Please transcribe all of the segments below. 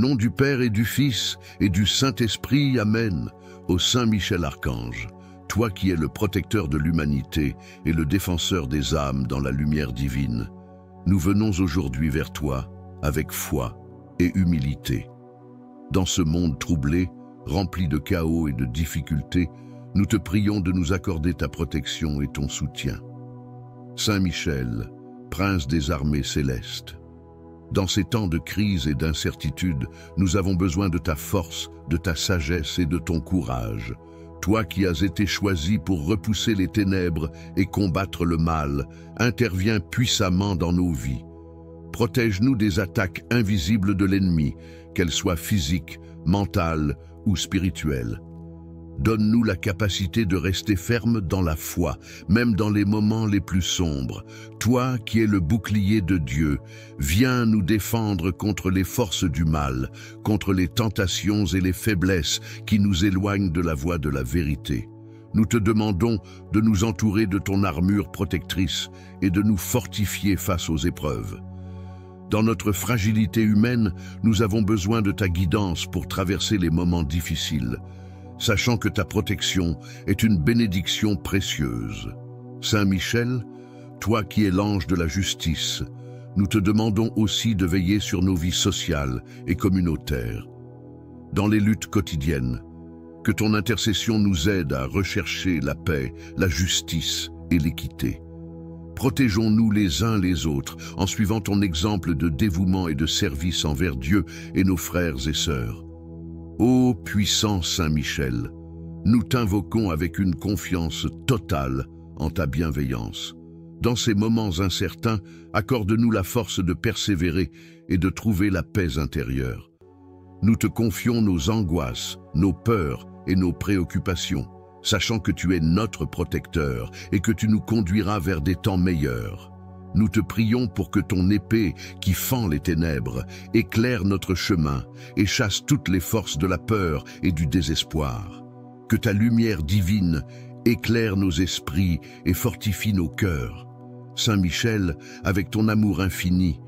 nom du Père et du Fils et du Saint-Esprit, Amen. Ô Saint Michel Archange, toi qui es le protecteur de l'humanité et le défenseur des âmes dans la lumière divine, nous venons aujourd'hui vers toi avec foi et humilité. Dans ce monde troublé, rempli de chaos et de difficultés, nous te prions de nous accorder ta protection et ton soutien. Saint Michel, prince des armées célestes, dans ces temps de crise et d'incertitude, nous avons besoin de ta force, de ta sagesse et de ton courage. Toi qui as été choisi pour repousser les ténèbres et combattre le mal, interviens puissamment dans nos vies. Protège-nous des attaques invisibles de l'ennemi, qu'elles soient physiques, mentales ou spirituelles. Donne-nous la capacité de rester ferme dans la foi, même dans les moments les plus sombres. Toi qui es le bouclier de Dieu, viens nous défendre contre les forces du mal, contre les tentations et les faiblesses qui nous éloignent de la voie de la vérité. Nous te demandons de nous entourer de ton armure protectrice et de nous fortifier face aux épreuves. Dans notre fragilité humaine, nous avons besoin de ta guidance pour traverser les moments difficiles, sachant que ta protection est une bénédiction précieuse. Saint Michel, toi qui es l'ange de la justice, nous te demandons aussi de veiller sur nos vies sociales et communautaires. Dans les luttes quotidiennes, que ton intercession nous aide à rechercher la paix, la justice et l'équité. Protégeons-nous les uns les autres en suivant ton exemple de dévouement et de service envers Dieu et nos frères et sœurs. Ô puissant Saint Michel, nous t'invoquons avec une confiance totale en ta bienveillance. Dans ces moments incertains, accorde-nous la force de persévérer et de trouver la paix intérieure. Nous te confions nos angoisses, nos peurs et nos préoccupations, sachant que tu es notre protecteur et que tu nous conduiras vers des temps meilleurs. Nous te prions pour que ton épée, qui fend les ténèbres, éclaire notre chemin et chasse toutes les forces de la peur et du désespoir. Que ta lumière divine éclaire nos esprits et fortifie nos cœurs. Saint Michel, avec ton amour infini,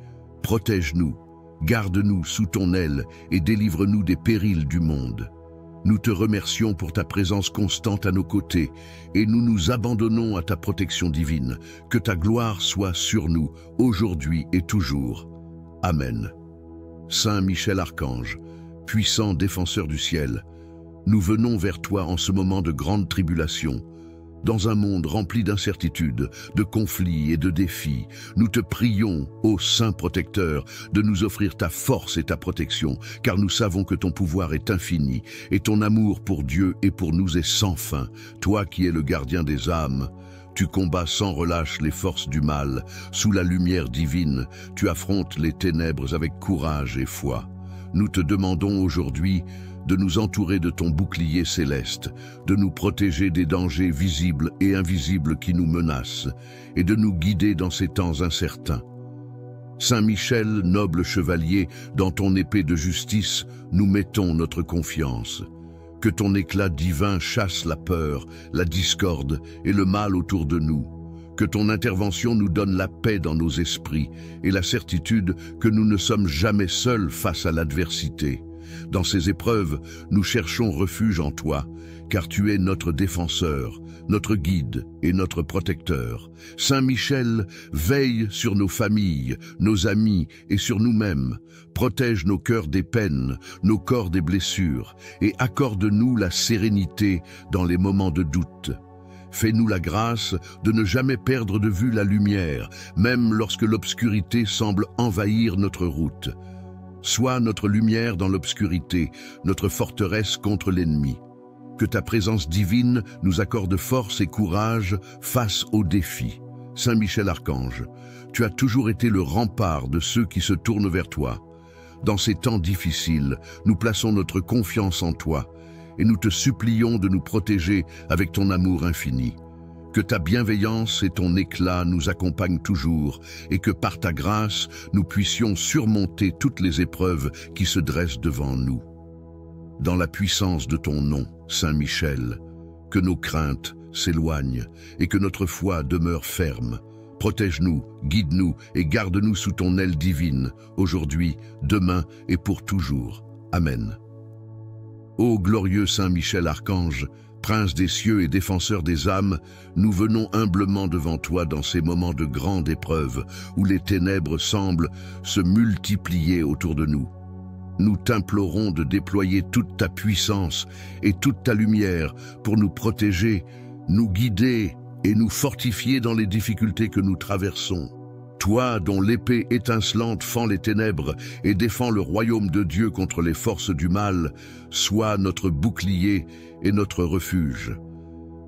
protège-nous, garde-nous sous ton aile et délivre-nous des périls du monde. Nous te remercions pour ta présence constante à nos côtés et nous nous abandonnons à ta protection divine. Que ta gloire soit sur nous, aujourd'hui et toujours. Amen. Saint Michel Archange, puissant défenseur du ciel, nous venons vers toi en ce moment de grande tribulation. Dans un monde rempli d'incertitudes, de conflits et de défis, nous te prions, ô Saint protecteur, de nous offrir ta force et ta protection, car nous savons que ton pouvoir est infini, et ton amour pour Dieu et pour nous est sans fin. Toi qui es le gardien des âmes, tu combats sans relâche les forces du mal. Sous la lumière divine, tu affrontes les ténèbres avec courage et foi. Nous te demandons aujourd'hui de nous entourer de ton bouclier céleste, de nous protéger des dangers visibles et invisibles qui nous menacent, et de nous guider dans ces temps incertains. Saint Michel, noble chevalier, dans ton épée de justice, nous mettons notre confiance. Que ton éclat divin chasse la peur, la discorde et le mal autour de nous. Que ton intervention nous donne la paix dans nos esprits et la certitude que nous ne sommes jamais seuls face à l'adversité. Dans ces épreuves, nous cherchons refuge en toi, car tu es notre défenseur, notre guide et notre protecteur. Saint Michel, veille sur nos familles, nos amis et sur nous-mêmes. Protège nos cœurs des peines, nos corps des blessures, et accorde-nous la sérénité dans les moments de doute. Fais-nous la grâce de ne jamais perdre de vue la lumière, même lorsque l'obscurité semble envahir notre route. Sois notre lumière dans l'obscurité, notre forteresse contre l'ennemi. Que ta présence divine nous accorde force et courage face aux défis. Saint Michel Archange, tu as toujours été le rempart de ceux qui se tournent vers toi. Dans ces temps difficiles, nous plaçons notre confiance en toi et nous te supplions de nous protéger avec ton amour infini. Que ta bienveillance et ton éclat nous accompagnent toujours et que par ta grâce, nous puissions surmonter toutes les épreuves qui se dressent devant nous. Dans la puissance de ton nom, Saint Michel, que nos craintes s'éloignent et que notre foi demeure ferme. Protège-nous, guide-nous et garde-nous sous ton aile divine, aujourd'hui, demain et pour toujours. Amen. Ô glorieux Saint Michel Archange, Prince des cieux et défenseur des âmes, nous venons humblement devant toi dans ces moments de grande épreuve où les ténèbres semblent se multiplier autour de nous. Nous t'implorons de déployer toute ta puissance et toute ta lumière pour nous protéger, nous guider et nous fortifier dans les difficultés que nous traversons. Toi, dont l'épée étincelante fend les ténèbres et défend le royaume de Dieu contre les forces du mal, sois notre bouclier et notre refuge.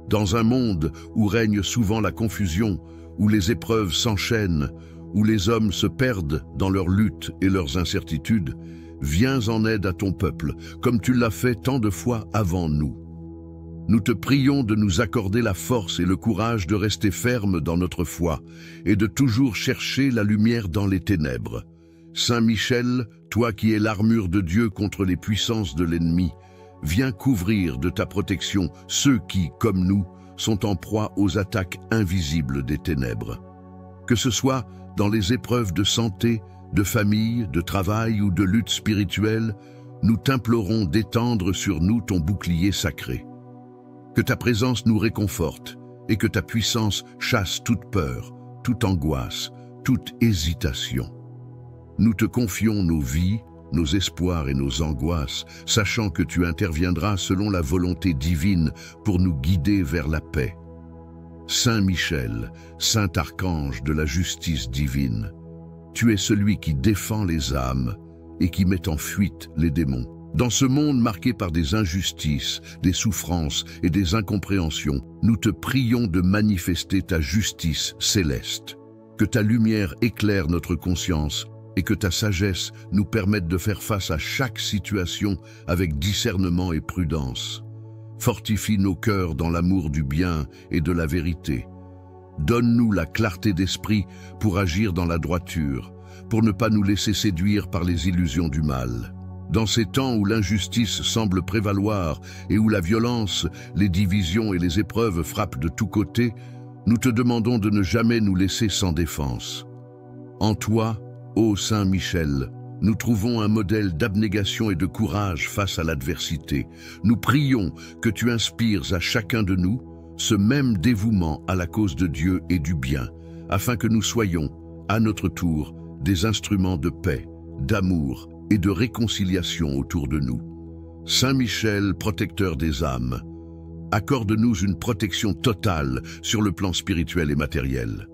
Dans un monde où règne souvent la confusion, où les épreuves s'enchaînent, où les hommes se perdent dans leurs luttes et leurs incertitudes, viens en aide à ton peuple, comme tu l'as fait tant de fois avant nous. Nous te prions de nous accorder la force et le courage de rester fermes dans notre foi et de toujours chercher la lumière dans les ténèbres. Saint Michel, toi qui es l'armure de Dieu contre les puissances de l'ennemi, viens couvrir de ta protection ceux qui, comme nous, sont en proie aux attaques invisibles des ténèbres. Que ce soit dans les épreuves de santé, de famille, de travail ou de lutte spirituelle, nous t'implorons d'étendre sur nous ton bouclier sacré. Que ta présence nous réconforte et que ta puissance chasse toute peur, toute angoisse, toute hésitation. Nous te confions nos vies, nos espoirs et nos angoisses, sachant que tu interviendras selon la volonté divine pour nous guider vers la paix. Saint Michel, Saint Archange de la justice divine, tu es celui qui défend les âmes et qui met en fuite les démons. Dans ce monde marqué par des injustices, des souffrances et des incompréhensions, nous te prions de manifester ta justice céleste. Que ta lumière éclaire notre conscience et que ta sagesse nous permette de faire face à chaque situation avec discernement et prudence. Fortifie nos cœurs dans l'amour du bien et de la vérité. Donne-nous la clarté d'esprit pour agir dans la droiture, pour ne pas nous laisser séduire par les illusions du mal. Dans ces temps où l'injustice semble prévaloir et où la violence, les divisions et les épreuves frappent de tous côtés, nous te demandons de ne jamais nous laisser sans défense. En toi, ô Saint Michel, nous trouvons un modèle d'abnégation et de courage face à l'adversité. Nous prions que tu inspires à chacun de nous ce même dévouement à la cause de Dieu et du bien, afin que nous soyons, à notre tour, des instruments de paix, d'amour et de réconciliation autour de nous. Saint Michel, protecteur des âmes, accorde-nous une protection totale sur le plan spirituel et matériel.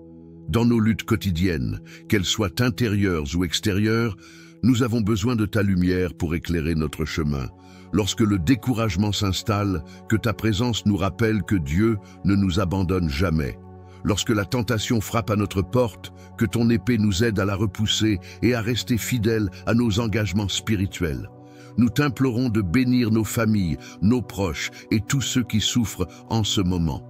Dans nos luttes quotidiennes, qu'elles soient intérieures ou extérieures, nous avons besoin de ta lumière pour éclairer notre chemin. Lorsque le découragement s'installe, que ta présence nous rappelle que Dieu ne nous abandonne jamais. Lorsque la tentation frappe à notre porte, que ton épée nous aide à la repousser et à rester fidèles à nos engagements spirituels. Nous t'implorons de bénir nos familles, nos proches et tous ceux qui souffrent en ce moment.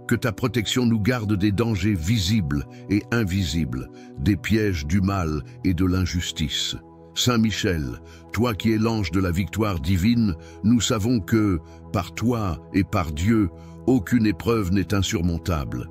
Que ta protection nous garde des dangers visibles et invisibles, des pièges du mal et de l'injustice. Saint Michel, toi qui es l'ange de la victoire divine, nous savons que, par toi et par Dieu, aucune épreuve n'est insurmontable.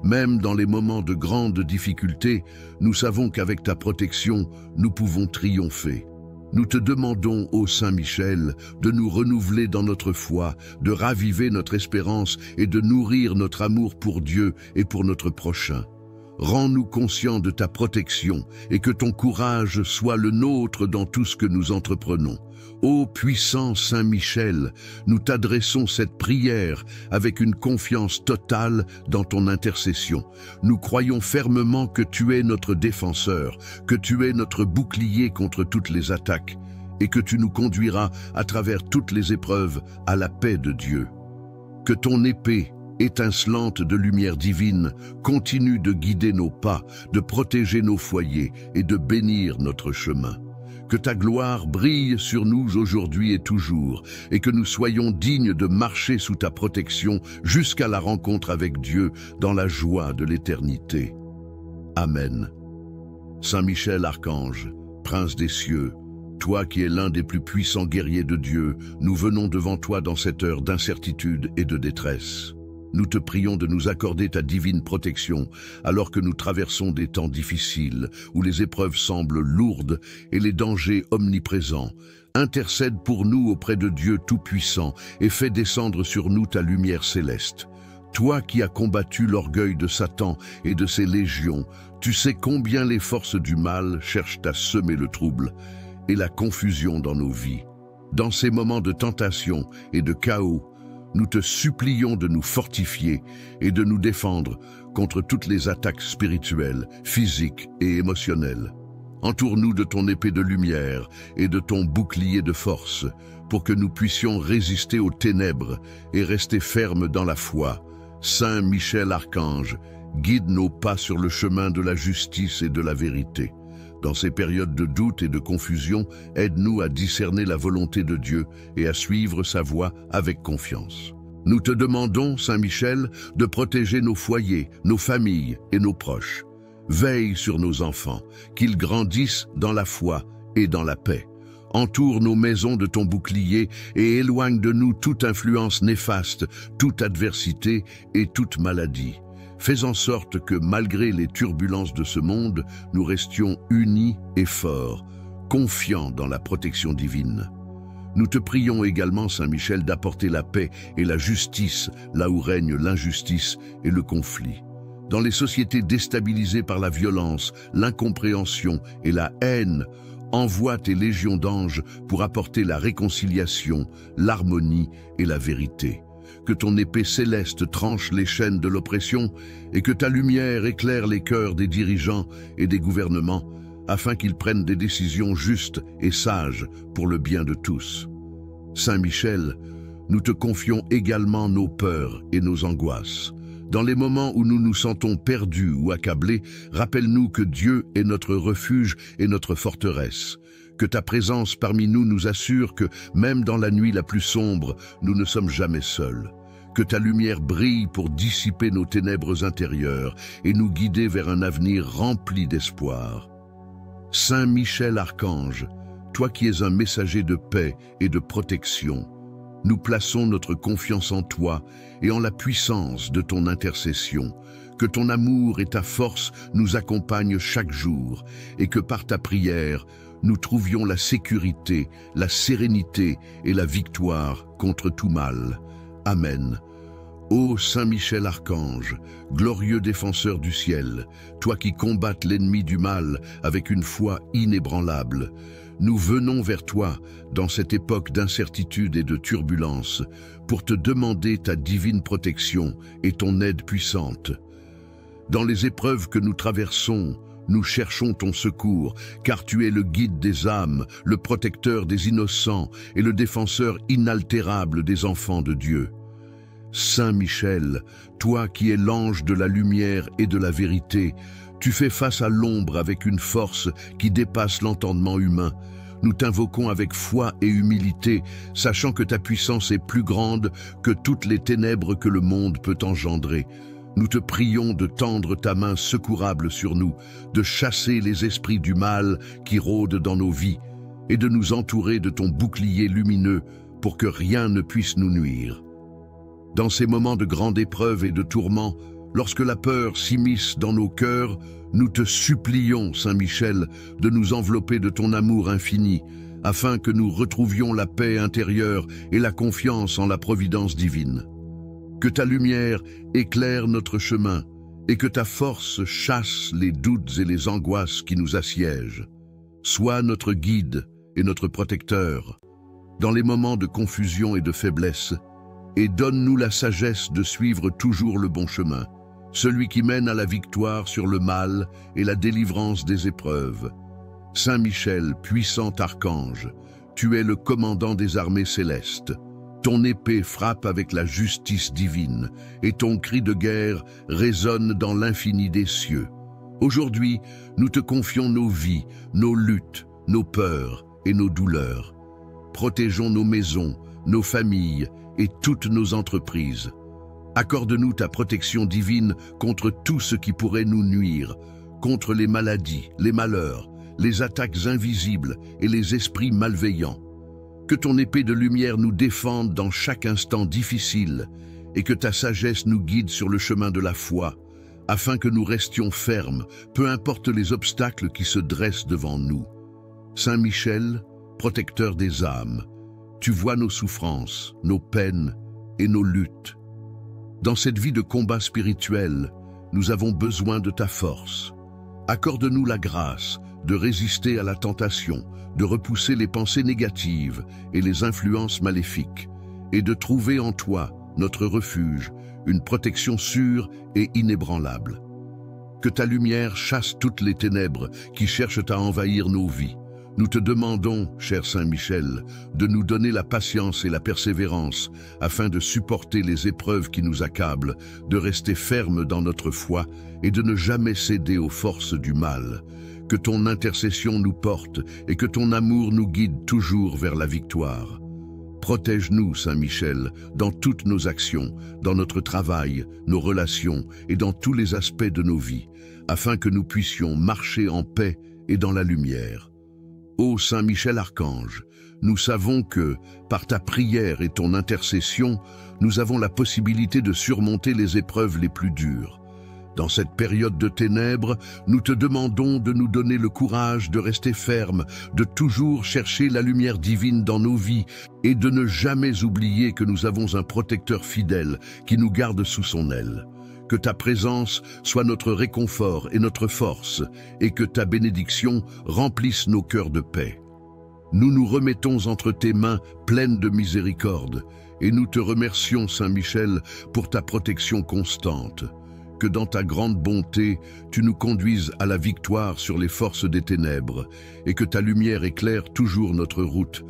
Même dans les moments de grande difficulté, nous savons qu'avec ta protection, nous pouvons triompher. Nous te demandons, ô Saint Michel, de nous renouveler dans notre foi, de raviver notre espérance et de nourrir notre amour pour Dieu et pour notre prochain. Rends-nous conscients de ta protection et que ton courage soit le nôtre dans tout ce que nous entreprenons. Ô puissant Saint Michel, nous t'adressons cette prière avec une confiance totale dans ton intercession. Nous croyons fermement que tu es notre défenseur, que tu es notre bouclier contre toutes les attaques et que tu nous conduiras à travers toutes les épreuves à la paix de Dieu. Que ton épée, étincelante de lumière divine, continue de guider nos pas, de protéger nos foyers et de bénir notre chemin. Que ta gloire brille sur nous aujourd'hui et toujours, et que nous soyons dignes de marcher sous ta protection jusqu'à la rencontre avec Dieu dans la joie de l'éternité. Amen. Saint Michel Archange, Prince des cieux, toi qui es l'un des plus puissants guerriers de Dieu, nous venons devant toi dans cette heure d'incertitude et de détresse. nous te prions de nous accorder ta divine protection alors que nous traversons des temps difficiles où les épreuves semblent lourdes et les dangers omniprésents. Intercède pour nous auprès de Dieu Tout-Puissant et fais descendre sur nous ta lumière céleste. Toi qui as combattu l'orgueil de Satan et de ses légions, tu sais combien les forces du mal cherchent à semer le trouble et la confusion dans nos vies. Dans ces moments de tentation et de chaos, nous te supplions de nous fortifier et de nous défendre contre toutes les attaques spirituelles, physiques et émotionnelles. Entoure-nous de ton épée de lumière et de ton bouclier de force pour que nous puissions résister aux ténèbres et rester fermes dans la foi. Saint Michel Archange, guide nos pas sur le chemin de la justice et de la vérité. Dans ces périodes de doute et de confusion, aide-nous à discerner la volonté de Dieu et à suivre sa voie avec confiance. Nous te demandons, Saint Michel, de protéger nos foyers, nos familles et nos proches. Veille sur nos enfants, qu'ils grandissent dans la foi et dans la paix. Entoure nos maisons de ton bouclier et éloigne de nous toute influence néfaste, toute adversité et toute maladie. Fais en sorte que, malgré les turbulences de ce monde, nous restions unis et forts, confiants dans la protection divine. Nous te prions également, Saint Michel, d'apporter la paix et la justice là où règne l'injustice et le conflit. Dans les sociétés déstabilisées par la violence, l'incompréhension et la haine, envoie tes légions d'anges pour apporter la réconciliation, l'harmonie et la vérité. Que ton épée céleste tranche les chaînes de l'oppression et que ta lumière éclaire les cœurs des dirigeants et des gouvernements afin qu'ils prennent des décisions justes et sages pour le bien de tous. Saint Michel, nous te confions également nos peurs et nos angoisses. Dans les moments où nous nous sentons perdus ou accablés, rappelle-nous que Dieu est notre refuge et notre forteresse. Que ta présence parmi nous nous assure que, même dans la nuit la plus sombre, nous ne sommes jamais seuls. Que ta lumière brille pour dissiper nos ténèbres intérieures et nous guider vers un avenir rempli d'espoir. Saint Michel Archange, toi qui es un messager de paix et de protection, nous plaçons notre confiance en toi et en la puissance de ton intercession. Que ton amour et ta force nous accompagnent chaque jour et que par ta prière, nous trouvions la sécurité, la sérénité et la victoire contre tout mal. Amen. Ô Saint Michel Archange, glorieux défenseur du ciel, toi qui combattes l'ennemi du mal avec une foi inébranlable, nous venons vers toi dans cette époque d'incertitude et de turbulence pour te demander ta divine protection et ton aide puissante. Dans les épreuves que nous traversons, nous cherchons ton secours, car tu es le guide des âmes, le protecteur des innocents et le défenseur inaltérable des enfants de Dieu. Saint Michel, toi qui es l'ange de la lumière et de la vérité, tu fais face à l'ombre avec une force qui dépasse l'entendement humain. Nous t'invoquons avec foi et humilité, sachant que ta puissance est plus grande que toutes les ténèbres que le monde peut engendrer. Nous te prions de tendre ta main secourable sur nous, de chasser les esprits du mal qui rôdent dans nos vies, et de nous entourer de ton bouclier lumineux pour que rien ne puisse nous nuire. Dans ces moments de grande épreuve et de tourment, lorsque la peur s'immisce dans nos cœurs, nous te supplions, Saint Michel, de nous envelopper de ton amour infini, afin que nous retrouvions la paix intérieure et la confiance en la providence divine. Que ta lumière éclaire notre chemin et que ta force chasse les doutes et les angoisses qui nous assiègent. Sois notre guide et notre protecteur dans les moments de confusion et de faiblesse, et donne-nous la sagesse de suivre toujours le bon chemin, celui qui mène à la victoire sur le mal et la délivrance des épreuves. Saint Michel, puissant archange, tu es le commandant des armées célestes. Ton épée frappe avec la justice divine et ton cri de guerre résonne dans l'infini des cieux. Aujourd'hui, nous te confions nos vies, nos luttes, nos peurs et nos douleurs. Protégeons nos maisons, nos familles et toutes nos entreprises. Accorde-nous ta protection divine contre tout ce qui pourrait nous nuire, contre les maladies, les malheurs, les attaques invisibles et les esprits malveillants. Que ton épée de lumière nous défende dans chaque instant difficile et que ta sagesse nous guide sur le chemin de la foi, afin que nous restions fermes, peu importe les obstacles qui se dressent devant nous. Saint Michel, protecteur des âmes, tu vois nos souffrances, nos peines et nos luttes. Dans cette vie de combat spirituel, nous avons besoin de ta force. Accorde-nous la grâce de résister à la tentation, de repousser les pensées négatives et les influences maléfiques, et de trouver en toi, notre refuge, une protection sûre et inébranlable. Que ta lumière chasse toutes les ténèbres qui cherchent à envahir nos vies. Nous te demandons, cher Saint Michel, de nous donner la patience et la persévérance afin de supporter les épreuves qui nous accablent, de rester fermes dans notre foi et de ne jamais céder aux forces du mal. Que ton intercession nous porte et que ton amour nous guide toujours vers la victoire. Protège-nous, Saint Michel, dans toutes nos actions, dans notre travail, nos relations et dans tous les aspects de nos vies, afin que nous puissions marcher en paix et dans la lumière. Ô Saint Michel Archange, nous savons que, par ta prière et ton intercession, nous avons la possibilité de surmonter les épreuves les plus dures. Dans cette période de ténèbres, nous te demandons de nous donner le courage de rester fermes, de toujours chercher la lumière divine dans nos vies et de ne jamais oublier que nous avons un protecteur fidèle qui nous garde sous son aile. Que ta présence soit notre réconfort et notre force, et que ta bénédiction remplisse nos cœurs de paix. Nous nous remettons entre tes mains pleines de miséricorde, et nous te remercions, Saint Michel, pour ta protection constante. Que dans ta grande bonté, tu nous conduises à la victoire sur les forces des ténèbres, et que ta lumière éclaire toujours notre route.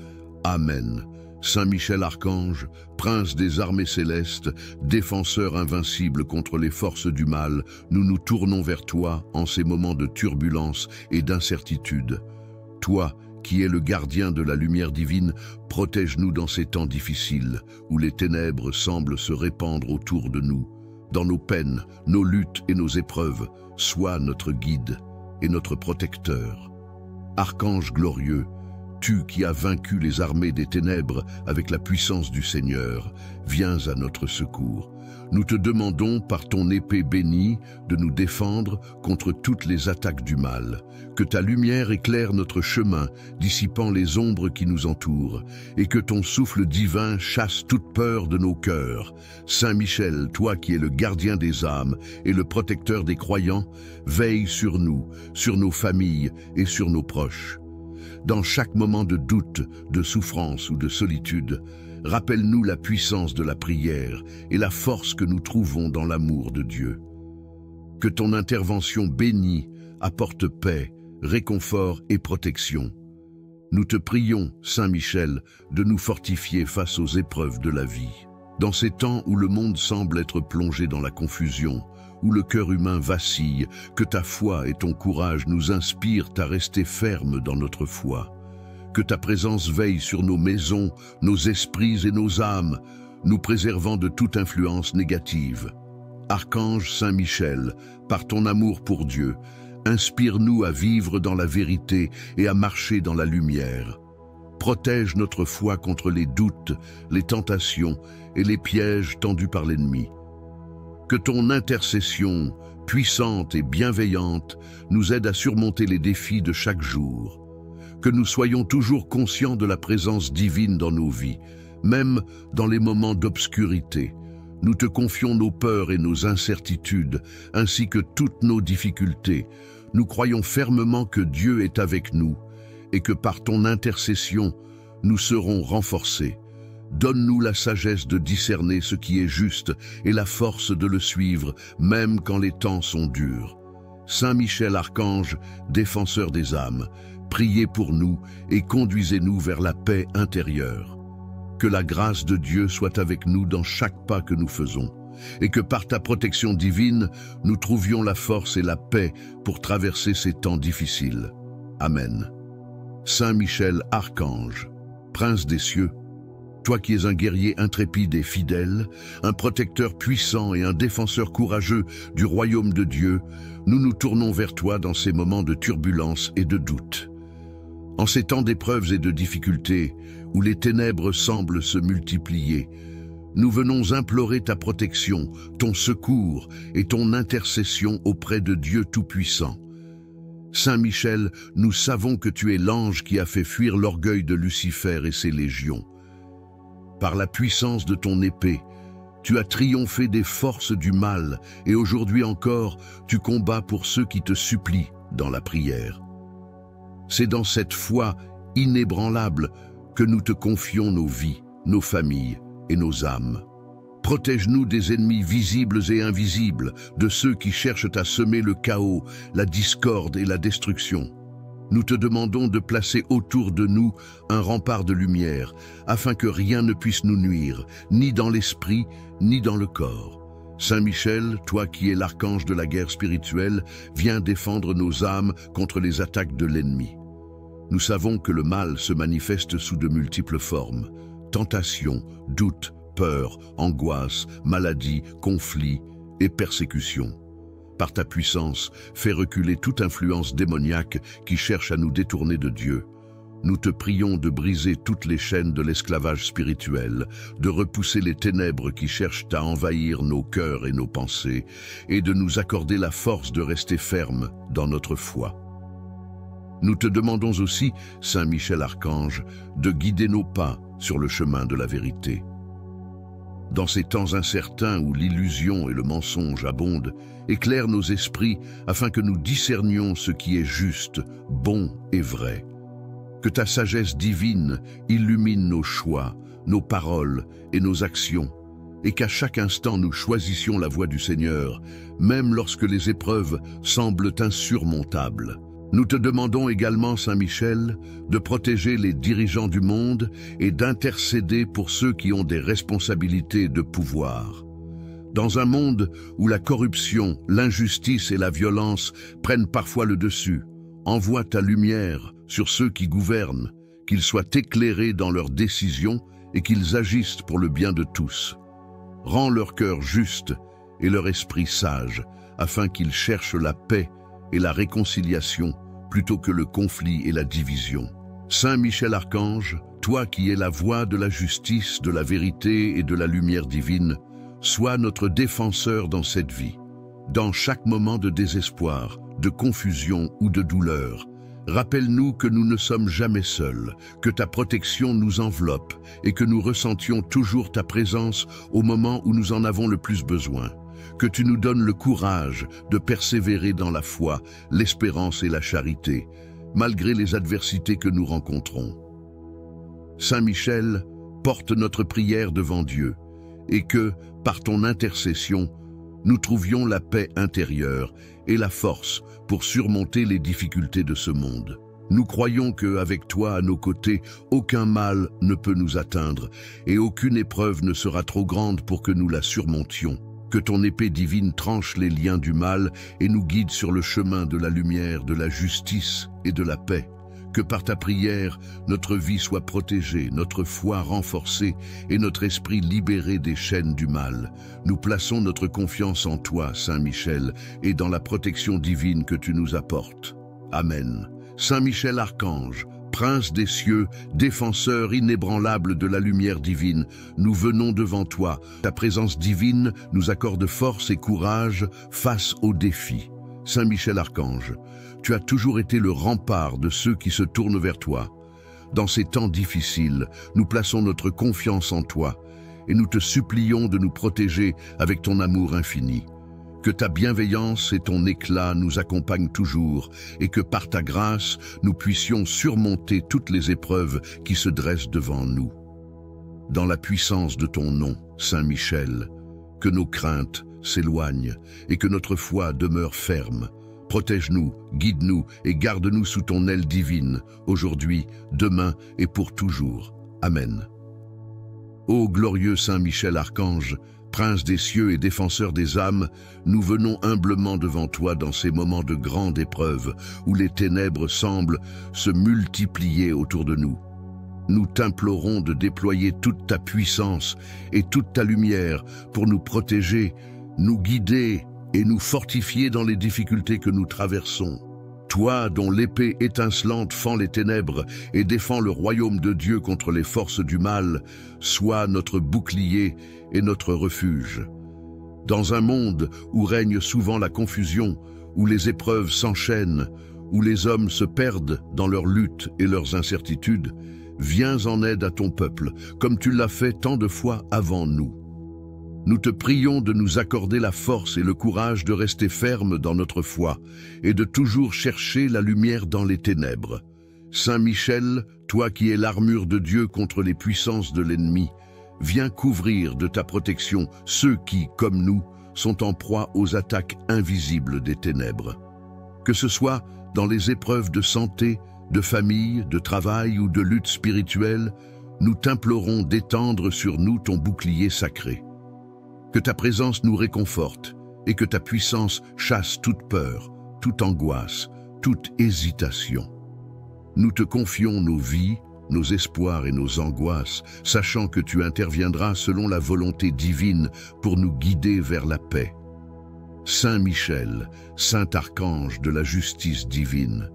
Amen. Saint Michel Archange, prince des armées célestes, défenseur invincible contre les forces du mal, nous nous tournons vers toi en ces moments de turbulence et d'incertitude. Toi, qui es le gardien de la lumière divine, protège-nous dans ces temps difficiles, où les ténèbres semblent se répandre autour de nous. Dans nos peines, nos luttes et nos épreuves, sois notre guide et notre protecteur. Archange glorieux, tu qui as vaincu les armées des ténèbres avec la puissance du Seigneur, viens à notre secours. Nous te demandons par ton épée bénie de nous défendre contre toutes les attaques du mal. Que ta lumière éclaire notre chemin, dissipant les ombres qui nous entourent, et que ton souffle divin chasse toute peur de nos cœurs. Saint Michel, toi qui es le gardien des âmes et le protecteur des croyants, veille sur nous, sur nos familles et sur nos proches. Dans chaque moment de doute, de souffrance ou de solitude, rappelle-nous la puissance de la prière et la force que nous trouvons dans l'amour de Dieu. Que ton intervention bénie apporte paix, réconfort et protection. Nous te prions, Saint Michel, de nous fortifier face aux épreuves de la vie. Dans ces temps où le monde semble être plongé dans la confusion, où le cœur humain vacille, que ta foi et ton courage nous inspirent à rester fermes dans notre foi. Que ta présence veille sur nos maisons, nos esprits et nos âmes, nous préservant de toute influence négative. Archange Saint Michel, par ton amour pour Dieu, inspire-nous à vivre dans la vérité et à marcher dans la lumière. Protège notre foi contre les doutes, les tentations et les pièges tendus par l'ennemi. Que ton intercession, puissante et bienveillante, nous aide à surmonter les défis de chaque jour. Que nous soyons toujours conscients de la présence divine dans nos vies, même dans les moments d'obscurité. Nous te confions nos peurs et nos incertitudes, ainsi que toutes nos difficultés. Nous croyons fermement que Dieu est avec nous et que par ton intercession, nous serons renforcés. Donne-nous la sagesse de discerner ce qui est juste et la force de le suivre, même quand les temps sont durs. Saint Michel Archange, défenseur des âmes, priez pour nous et conduisez-nous vers la paix intérieure. Que la grâce de Dieu soit avec nous dans chaque pas que nous faisons, et que par ta protection divine, nous trouvions la force et la paix pour traverser ces temps difficiles. Amen. Saint Michel Archange, prince des cieux, toi qui es un guerrier intrépide et fidèle, un protecteur puissant et un défenseur courageux du royaume de Dieu, nous nous tournons vers toi dans ces moments de turbulence et de doute. En ces temps d'épreuves et de difficultés, où les ténèbres semblent se multiplier, Nous venons implorer ta protection, ton secours et ton intercession auprès de Dieu Tout-Puissant. Saint Michel, nous savons que tu es l'ange qui a fait fuir l'orgueil de Lucifer et ses légions. Par la puissance de ton épée, tu as triomphé des forces du mal et aujourd'hui encore, tu combats pour ceux qui te supplient dans la prière. C'est dans cette foi inébranlable que nous te confions nos vies, nos familles et nos âmes. Protège-nous des ennemis visibles et invisibles, de ceux qui cherchent à semer le chaos, la discorde et la destruction. Nous te demandons de placer autour de nous un rempart de lumière, afin que rien ne puisse nous nuire, ni dans l'esprit, ni dans le corps. Saint Michel, toi qui es l'archange de la guerre spirituelle, viens défendre nos âmes contre les attaques de l'ennemi. Nous savons que le mal se manifeste sous de multiples formes. Tentation, doute, peur, angoisse, maladie, conflit et persécution. Par ta puissance, fais reculer toute influence démoniaque qui cherche à nous détourner de Dieu. Nous te prions de briser toutes les chaînes de l'esclavage spirituel, de repousser les ténèbres qui cherchent à envahir nos cœurs et nos pensées, et de nous accorder la force de rester fermes dans notre foi. Nous te demandons aussi, Saint Michel Archange, de guider nos pas sur le chemin de la vérité. Dans ces temps incertains où l'illusion et le mensonge abondent, éclaire nos esprits afin que nous discernions ce qui est juste, bon et vrai. Que ta sagesse divine illumine nos choix, nos paroles et nos actions, et qu'à chaque instant nous choisissions la voie du Seigneur, même lorsque les épreuves semblent insurmontables. Nous te demandons également, Saint Michel, de protéger les dirigeants du monde et d'intercéder pour ceux qui ont des responsabilités de pouvoir. Dans un monde où la corruption, l'injustice et la violence prennent parfois le dessus, envoie ta lumière sur ceux qui gouvernent, qu'ils soient éclairés dans leurs décisions et qu'ils agissent pour le bien de tous. Rends leur cœur juste et leur esprit sage, afin qu'ils cherchent la paix et la réconciliation plutôt que le conflit et la division. Saint Michel Archange, toi qui es la voix de la justice, de la vérité et de la lumière divine, sois notre défenseur dans cette vie. Dans chaque moment de désespoir, de confusion ou de douleur, rappelle-nous que nous ne sommes jamais seuls, que ta protection nous enveloppe et que nous ressentions toujours ta présence au moment où nous en avons le plus besoin. Que tu nous donnes le courage de persévérer dans la foi, l'espérance et la charité, malgré les adversités que nous rencontrons. Saint Michel, porte notre prière devant Dieu, et que, par ton intercession, nous trouvions la paix intérieure et la force pour surmonter les difficultés de ce monde. Nous croyons qu'avec toi à nos côtés, aucun mal ne peut nous atteindre, et aucune épreuve ne sera trop grande pour que nous la surmontions. Que ton épée divine tranche les liens du mal et nous guide sur le chemin de la lumière, de la justice et de la paix. Que par ta prière, notre vie soit protégée, notre foi renforcée et notre esprit libéré des chaînes du mal. Nous plaçons notre confiance en toi, Saint Michel, et dans la protection divine que tu nous apportes. Amen. Saint Michel Archange, Prince des cieux, défenseur inébranlable de la lumière divine, nous venons devant toi. Ta présence divine nous accorde force et courage face aux défis. Saint Michel Archange, tu as toujours été le rempart de ceux qui se tournent vers toi. Dans ces temps difficiles, nous plaçons notre confiance en toi et nous te supplions de nous protéger avec ton amour infini. Que ta bienveillance et ton éclat nous accompagnent toujours et que par ta grâce, nous puissions surmonter toutes les épreuves qui se dressent devant nous. Dans la puissance de ton nom, Saint Michel, que nos craintes s'éloignent et que notre foi demeure ferme. Protège-nous, guide-nous et garde-nous sous ton aile divine, aujourd'hui, demain et pour toujours. Amen. Ô glorieux Saint Michel Archange, Prince des cieux et défenseur des âmes, nous venons humblement devant toi dans ces moments de grande épreuve où les ténèbres semblent se multiplier autour de nous. Nous t'implorons de déployer toute ta puissance et toute ta lumière pour nous protéger, nous guider et nous fortifier dans les difficultés que nous traversons. Toi dont l'épée étincelante fend les ténèbres et défend le royaume de Dieu contre les forces du mal, sois notre bouclier et notre refuge. Dans un monde où règne souvent la confusion, où les épreuves s'enchaînent, où les hommes se perdent dans leurs luttes et leurs incertitudes, viens en aide à ton peuple, comme tu l'as fait tant de fois avant nous. Nous te prions de nous accorder la force et le courage de rester fermes dans notre foi et de toujours chercher la lumière dans les ténèbres. Saint Michel, toi qui es l'armure de Dieu contre les puissances de l'ennemi, viens couvrir de ta protection ceux qui, comme nous, sont en proie aux attaques invisibles des ténèbres. Que ce soit dans les épreuves de santé, de famille, de travail ou de lutte spirituelle, nous t'implorons d'étendre sur nous ton bouclier sacré. Que ta présence nous réconforte et que ta puissance chasse toute peur, toute angoisse, toute hésitation. Nous te confions nos vies, nos espoirs et nos angoisses, sachant que tu interviendras selon la volonté divine pour nous guider vers la paix. Saint Michel, saint archange de la justice divine,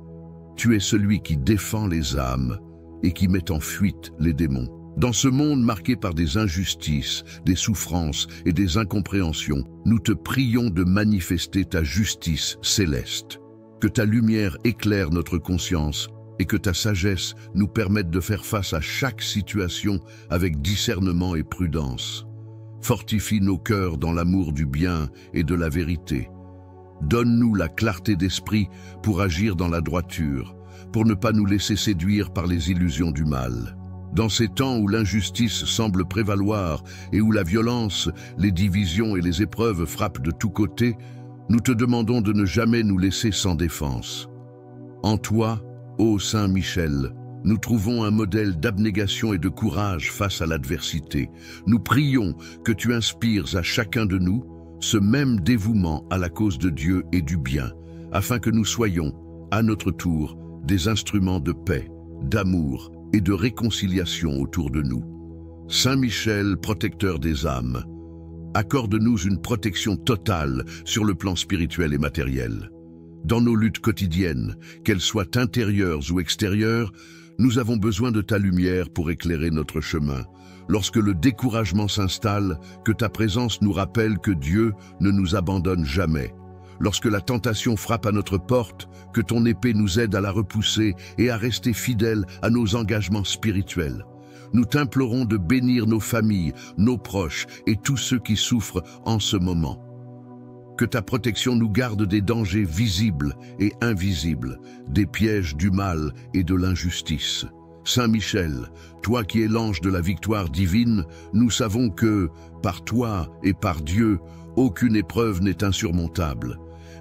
tu es celui qui défend les âmes et qui met en fuite les démons. Dans ce monde marqué par des injustices, des souffrances et des incompréhensions, nous te prions de manifester ta justice céleste. Que ta lumière éclaire notre conscience et que ta sagesse nous permette de faire face à chaque situation avec discernement et prudence. Fortifie nos cœurs dans l'amour du bien et de la vérité. Donne-nous la clarté d'esprit pour agir dans la droiture, pour ne pas nous laisser séduire par les illusions du mal. Dans ces temps où l'injustice semble prévaloir et où la violence, les divisions et les épreuves frappent de tous côtés, nous te demandons de ne jamais nous laisser sans défense. En toi, ô Saint Michel, nous trouvons un modèle d'abnégation et de courage face à l'adversité. Nous prions que tu inspires à chacun de nous ce même dévouement à la cause de Dieu et du bien, afin que nous soyons, à notre tour, des instruments de paix, d'amour et de réconciliation autour de nous. Saint Michel, protecteur des âmes, accorde-nous une protection totale sur le plan spirituel et matériel. Dans nos luttes quotidiennes, qu'elles soient intérieures ou extérieures, nous avons besoin de ta lumière pour éclairer notre chemin. Lorsque le découragement s'installe, que ta présence nous rappelle que Dieu ne nous abandonne jamais. Lorsque la tentation frappe à notre porte, que ton épée nous aide à la repousser et à rester fidèles à nos engagements spirituels. Nous t'implorons de bénir nos familles, nos proches et tous ceux qui souffrent en ce moment. Que ta protection nous garde des dangers visibles et invisibles, des pièges du mal et de l'injustice. Saint Michel, toi qui es l'ange de la victoire divine, nous savons que, par toi et par Dieu, aucune épreuve n'est insurmontable.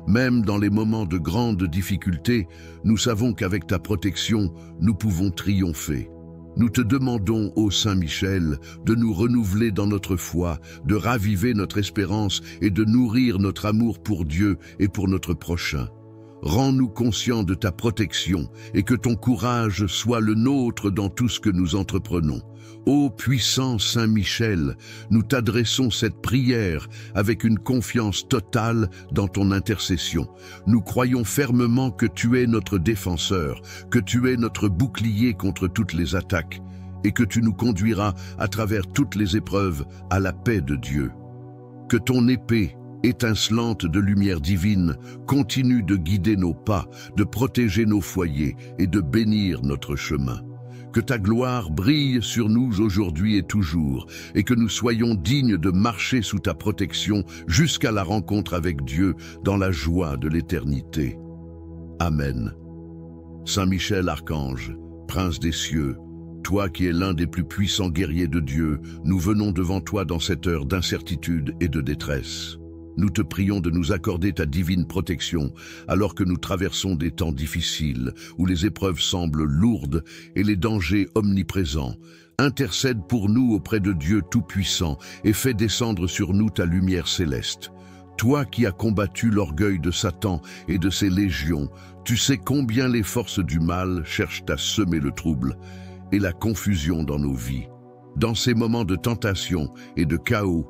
Même dans les moments de grande difficulté, nous savons qu'avec ta protection, nous pouvons triompher. Nous te demandons, ô Saint Michel, de nous renouveler dans notre foi, de raviver notre espérance et de nourrir notre amour pour Dieu et pour notre prochain. Rends-nous conscients de ta protection et que ton courage soit le nôtre dans tout ce que nous entreprenons. Ô puissant Saint Michel, nous t'adressons cette prière avec une confiance totale dans ton intercession. Nous croyons fermement que tu es notre défenseur, que tu es notre bouclier contre toutes les attaques et que tu nous conduiras à travers toutes les épreuves à la paix de Dieu. Que ton épée, étincelante de lumière divine, continue de guider nos pas, de protéger nos foyers et de bénir notre chemin. Que ta gloire brille sur nous aujourd'hui et toujours, et que nous soyons dignes de marcher sous ta protection jusqu'à la rencontre avec Dieu dans la joie de l'éternité. Amen. Saint Michel Archange, Prince des cieux, toi qui es l'un des plus puissants guerriers de Dieu, nous venons devant toi dans cette heure d'incertitude et de détresse. Nous te prions de nous accorder ta divine protection alors que nous traversons des temps difficiles où les épreuves semblent lourdes et les dangers omniprésents. Intercède pour nous auprès de Dieu Tout-Puissant et fais descendre sur nous ta lumière céleste. Toi qui as combattu l'orgueil de Satan et de ses légions, tu sais combien les forces du mal cherchent à semer le trouble et la confusion dans nos vies. Dans ces moments de tentation et de chaos,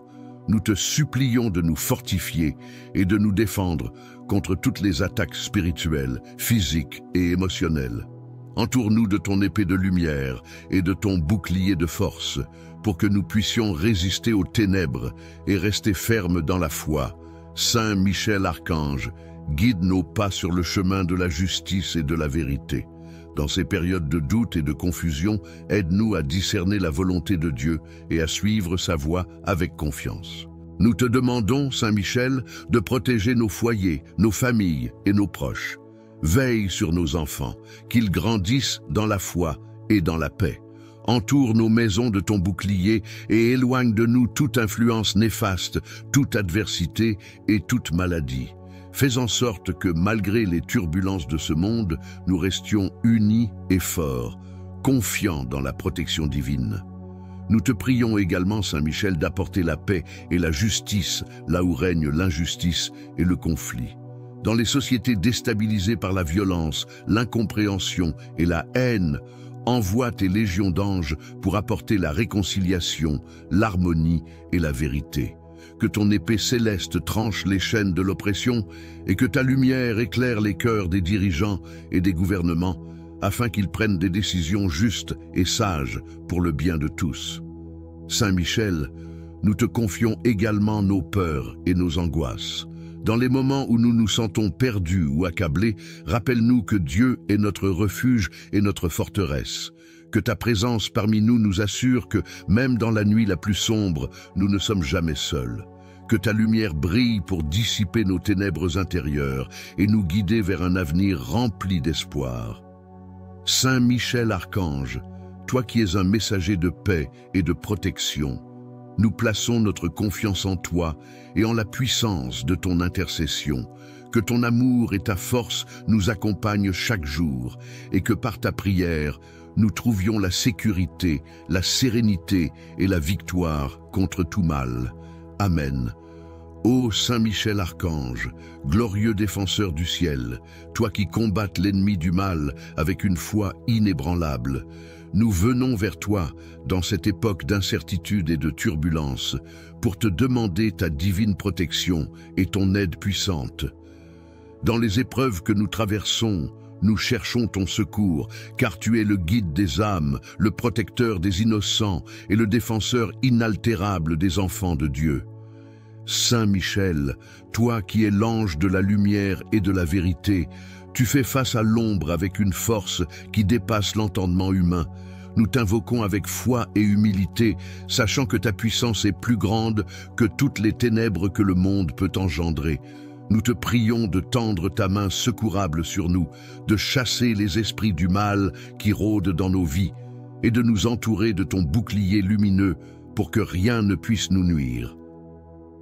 nous te supplions de nous fortifier et de nous défendre contre toutes les attaques spirituelles, physiques et émotionnelles. Entoure-nous de ton épée de lumière et de ton bouclier de force, pour que nous puissions résister aux ténèbres et rester fermes dans la foi. Saint Michel Archange, guide nos pas sur le chemin de la justice et de la vérité. Dans ces périodes de doute et de confusion, aide-nous à discerner la volonté de Dieu et à suivre sa voie avec confiance. Nous te demandons, Saint Michel, de protéger nos foyers, nos familles et nos proches. Veille sur nos enfants, qu'ils grandissent dans la foi et dans la paix. Entoure nos maisons de ton bouclier et éloigne de nous toute influence néfaste, toute adversité et toute maladie. Fais en sorte que, malgré les turbulences de ce monde, nous restions unis et forts, confiants dans la protection divine. Nous te prions également, Saint Michel, d'apporter la paix et la justice là où règne l'injustice et le conflit. Dans les sociétés déstabilisées par la violence, l'incompréhension et la haine, envoie tes légions d'anges pour apporter la réconciliation, l'harmonie et la vérité. Que ton épée céleste tranche les chaînes de l'oppression et que ta lumière éclaire les cœurs des dirigeants et des gouvernements afin qu'ils prennent des décisions justes et sages pour le bien de tous. Saint Michel, nous te confions également nos peurs et nos angoisses. Dans les moments où nous nous sentons perdus ou accablés, rappelle-nous que Dieu est notre refuge et notre forteresse. Que ta présence parmi nous nous assure que, même dans la nuit la plus sombre, nous ne sommes jamais seuls. Que ta lumière brille pour dissiper nos ténèbres intérieures et nous guider vers un avenir rempli d'espoir. Saint Michel Archange, toi qui es un messager de paix et de protection, nous plaçons notre confiance en toi et en la puissance de ton intercession. Que ton amour et ta force nous accompagnent chaque jour et que par ta prière, nous trouvions la sécurité, la sérénité et la victoire contre tout mal. Amen. Ô Saint Michel Archange, glorieux défenseur du ciel, toi qui combattes l'ennemi du mal avec une foi inébranlable, nous venons vers toi dans cette époque d'incertitude et de turbulence pour te demander ta divine protection et ton aide puissante. Dans les épreuves que nous traversons, nous cherchons ton secours, car tu es le guide des âmes, le protecteur des innocents et le défenseur inaltérable des enfants de Dieu. Saint Michel, toi qui es l'ange de la lumière et de la vérité, tu fais face à l'ombre avec une force qui dépasse l'entendement humain. Nous t'invoquons avec foi et humilité, sachant que ta puissance est plus grande que toutes les ténèbres que le monde peut engendrer. Nous te prions de tendre ta main secourable sur nous, de chasser les esprits du mal qui rôdent dans nos vies, et de nous entourer de ton bouclier lumineux pour que rien ne puisse nous nuire.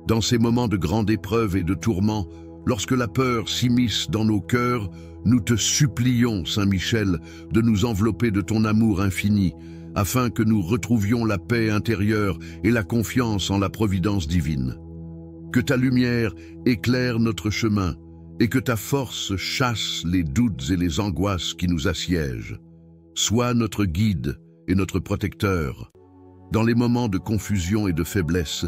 Dans ces moments de grande épreuve et de tourment, lorsque la peur s'immisce dans nos cœurs, nous te supplions, Saint Michel, de nous envelopper de ton amour infini, afin que nous retrouvions la paix intérieure et la confiance en la providence divine. Que ta lumière éclaire notre chemin et que ta force chasse les doutes et les angoisses qui nous assiègent. Sois notre guide et notre protecteur dans les moments de confusion et de faiblesse,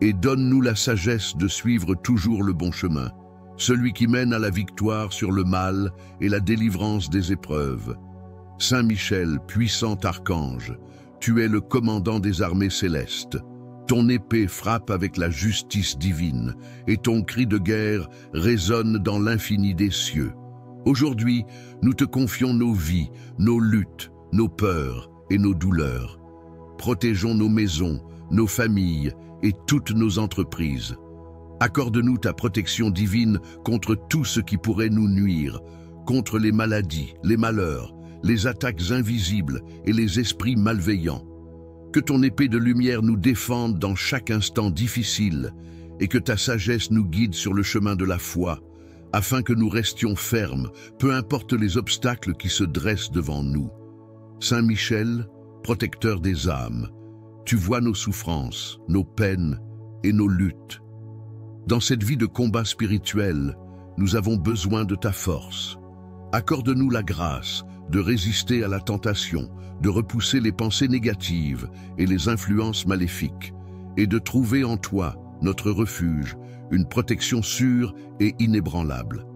et donne-nous la sagesse de suivre toujours le bon chemin, celui qui mène à la victoire sur le mal et la délivrance des épreuves. Saint Michel, puissant archange, tu es le commandant des armées célestes. Ton épée frappe avec la justice divine et ton cri de guerre résonne dans l'infini des cieux. Aujourd'hui, nous te confions nos vies, nos luttes, nos peurs et nos douleurs. Protégeons nos maisons, nos familles et toutes nos entreprises. Accorde-nous ta protection divine contre tout ce qui pourrait nous nuire, contre les maladies, les malheurs, les attaques invisibles et les esprits malveillants. Que ton épée de lumière nous défende dans chaque instant difficile et que ta sagesse nous guide sur le chemin de la foi, afin que nous restions fermes, peu importe les obstacles qui se dressent devant nous. Saint Michel, protecteur des âmes, tu vois nos souffrances, nos peines et nos luttes. Dans cette vie de combat spirituel, nous avons besoin de ta force. Accorde-nous la grâce de résister à la tentation, de repousser les pensées négatives et les influences maléfiques, et de trouver en toi, notre refuge, une protection sûre et inébranlable.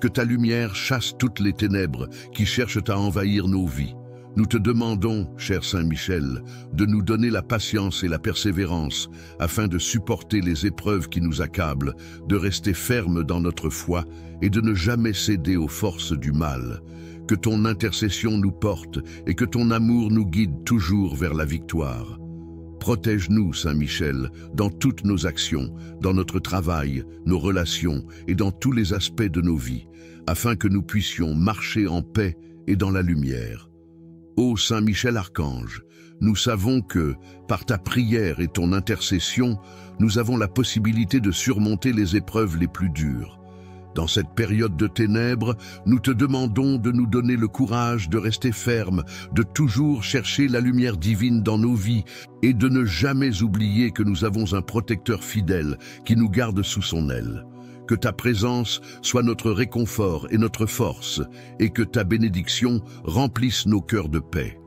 Que ta lumière chasse toutes les ténèbres qui cherchent à envahir nos vies. Nous te demandons, cher Saint Michel, de nous donner la patience et la persévérance afin de supporter les épreuves qui nous accablent, de rester fermes dans notre foi et de ne jamais céder aux forces du mal. Que ton intercession nous porte et que ton amour nous guide toujours vers la victoire. Protège-nous, Saint Michel, dans toutes nos actions, dans notre travail, nos relations et dans tous les aspects de nos vies, afin que nous puissions marcher en paix et dans la lumière. Ô Saint Michel Archange, nous savons que, par ta prière et ton intercession, nous avons la possibilité de surmonter les épreuves les plus dures. Dans cette période de ténèbres, nous te demandons de nous donner le courage de rester fermes, de toujours chercher la lumière divine dans nos vies et de ne jamais oublier que nous avons un protecteur fidèle qui nous garde sous son aile. Que ta présence soit notre réconfort et notre force, et que ta bénédiction remplisse nos cœurs de paix.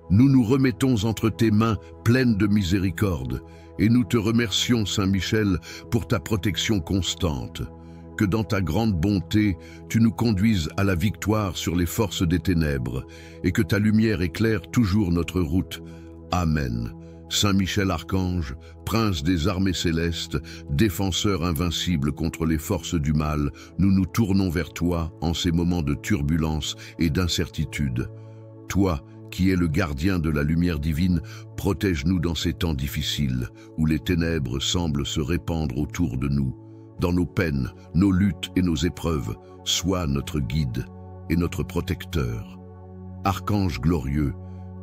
Nous nous remettons entre tes mains pleines de miséricorde, et nous te remercions, Saint Michel, pour ta protection constante. Que dans ta grande bonté, tu nous conduises à la victoire sur les forces des ténèbres, et que ta lumière éclaire toujours notre route. Amen. Saint Michel Archange, prince des armées célestes, défenseur invincible contre les forces du mal, nous nous tournons vers toi en ces moments de turbulence et d'incertitude. Toi, qui es le gardien de la lumière divine, protège-nous dans ces temps difficiles, où les ténèbres semblent se répandre autour de nous. Dans nos peines, nos luttes et nos épreuves, sois notre guide et notre protecteur. Archange glorieux,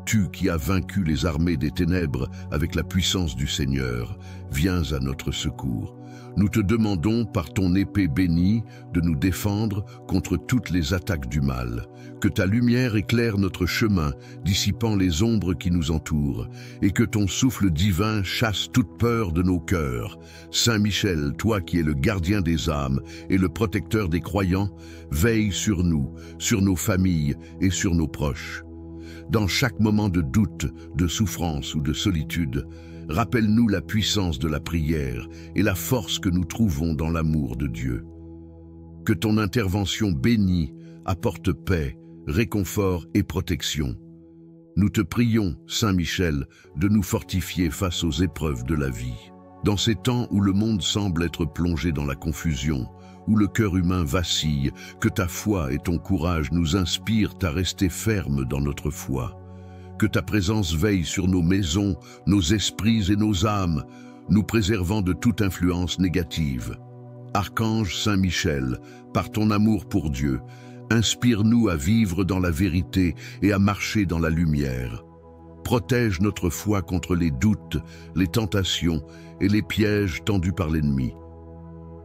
tu qui as vaincu les armées des ténèbres avec la puissance du Seigneur, viens à notre secours. Nous te demandons par ton épée bénie de nous défendre contre toutes les attaques du mal. Que ta lumière éclaire notre chemin, dissipant les ombres qui nous entourent, et que ton souffle divin chasse toute peur de nos cœurs. Saint Michel, toi qui es le gardien des âmes et le protecteur des croyants, veille sur nous, sur nos familles et sur nos proches. Dans chaque moment de doute, de souffrance ou de solitude, rappelle-nous la puissance de la prière et la force que nous trouvons dans l'amour de Dieu. Que ton intervention bénie apporte paix, réconfort et protection. Nous te prions, Saint Michel, de nous fortifier face aux épreuves de la vie. Dans ces temps où le monde semble être plongé dans la confusion, où le cœur humain vacille, que ta foi et ton courage nous inspirent à rester fermes dans notre foi. Que ta présence veille sur nos maisons, nos esprits et nos âmes, nous préservant de toute influence négative. Archange Saint Michel, par ton amour pour Dieu, inspire-nous à vivre dans la vérité et à marcher dans la lumière. Protège notre foi contre les doutes, les tentations et les pièges tendus par l'ennemi.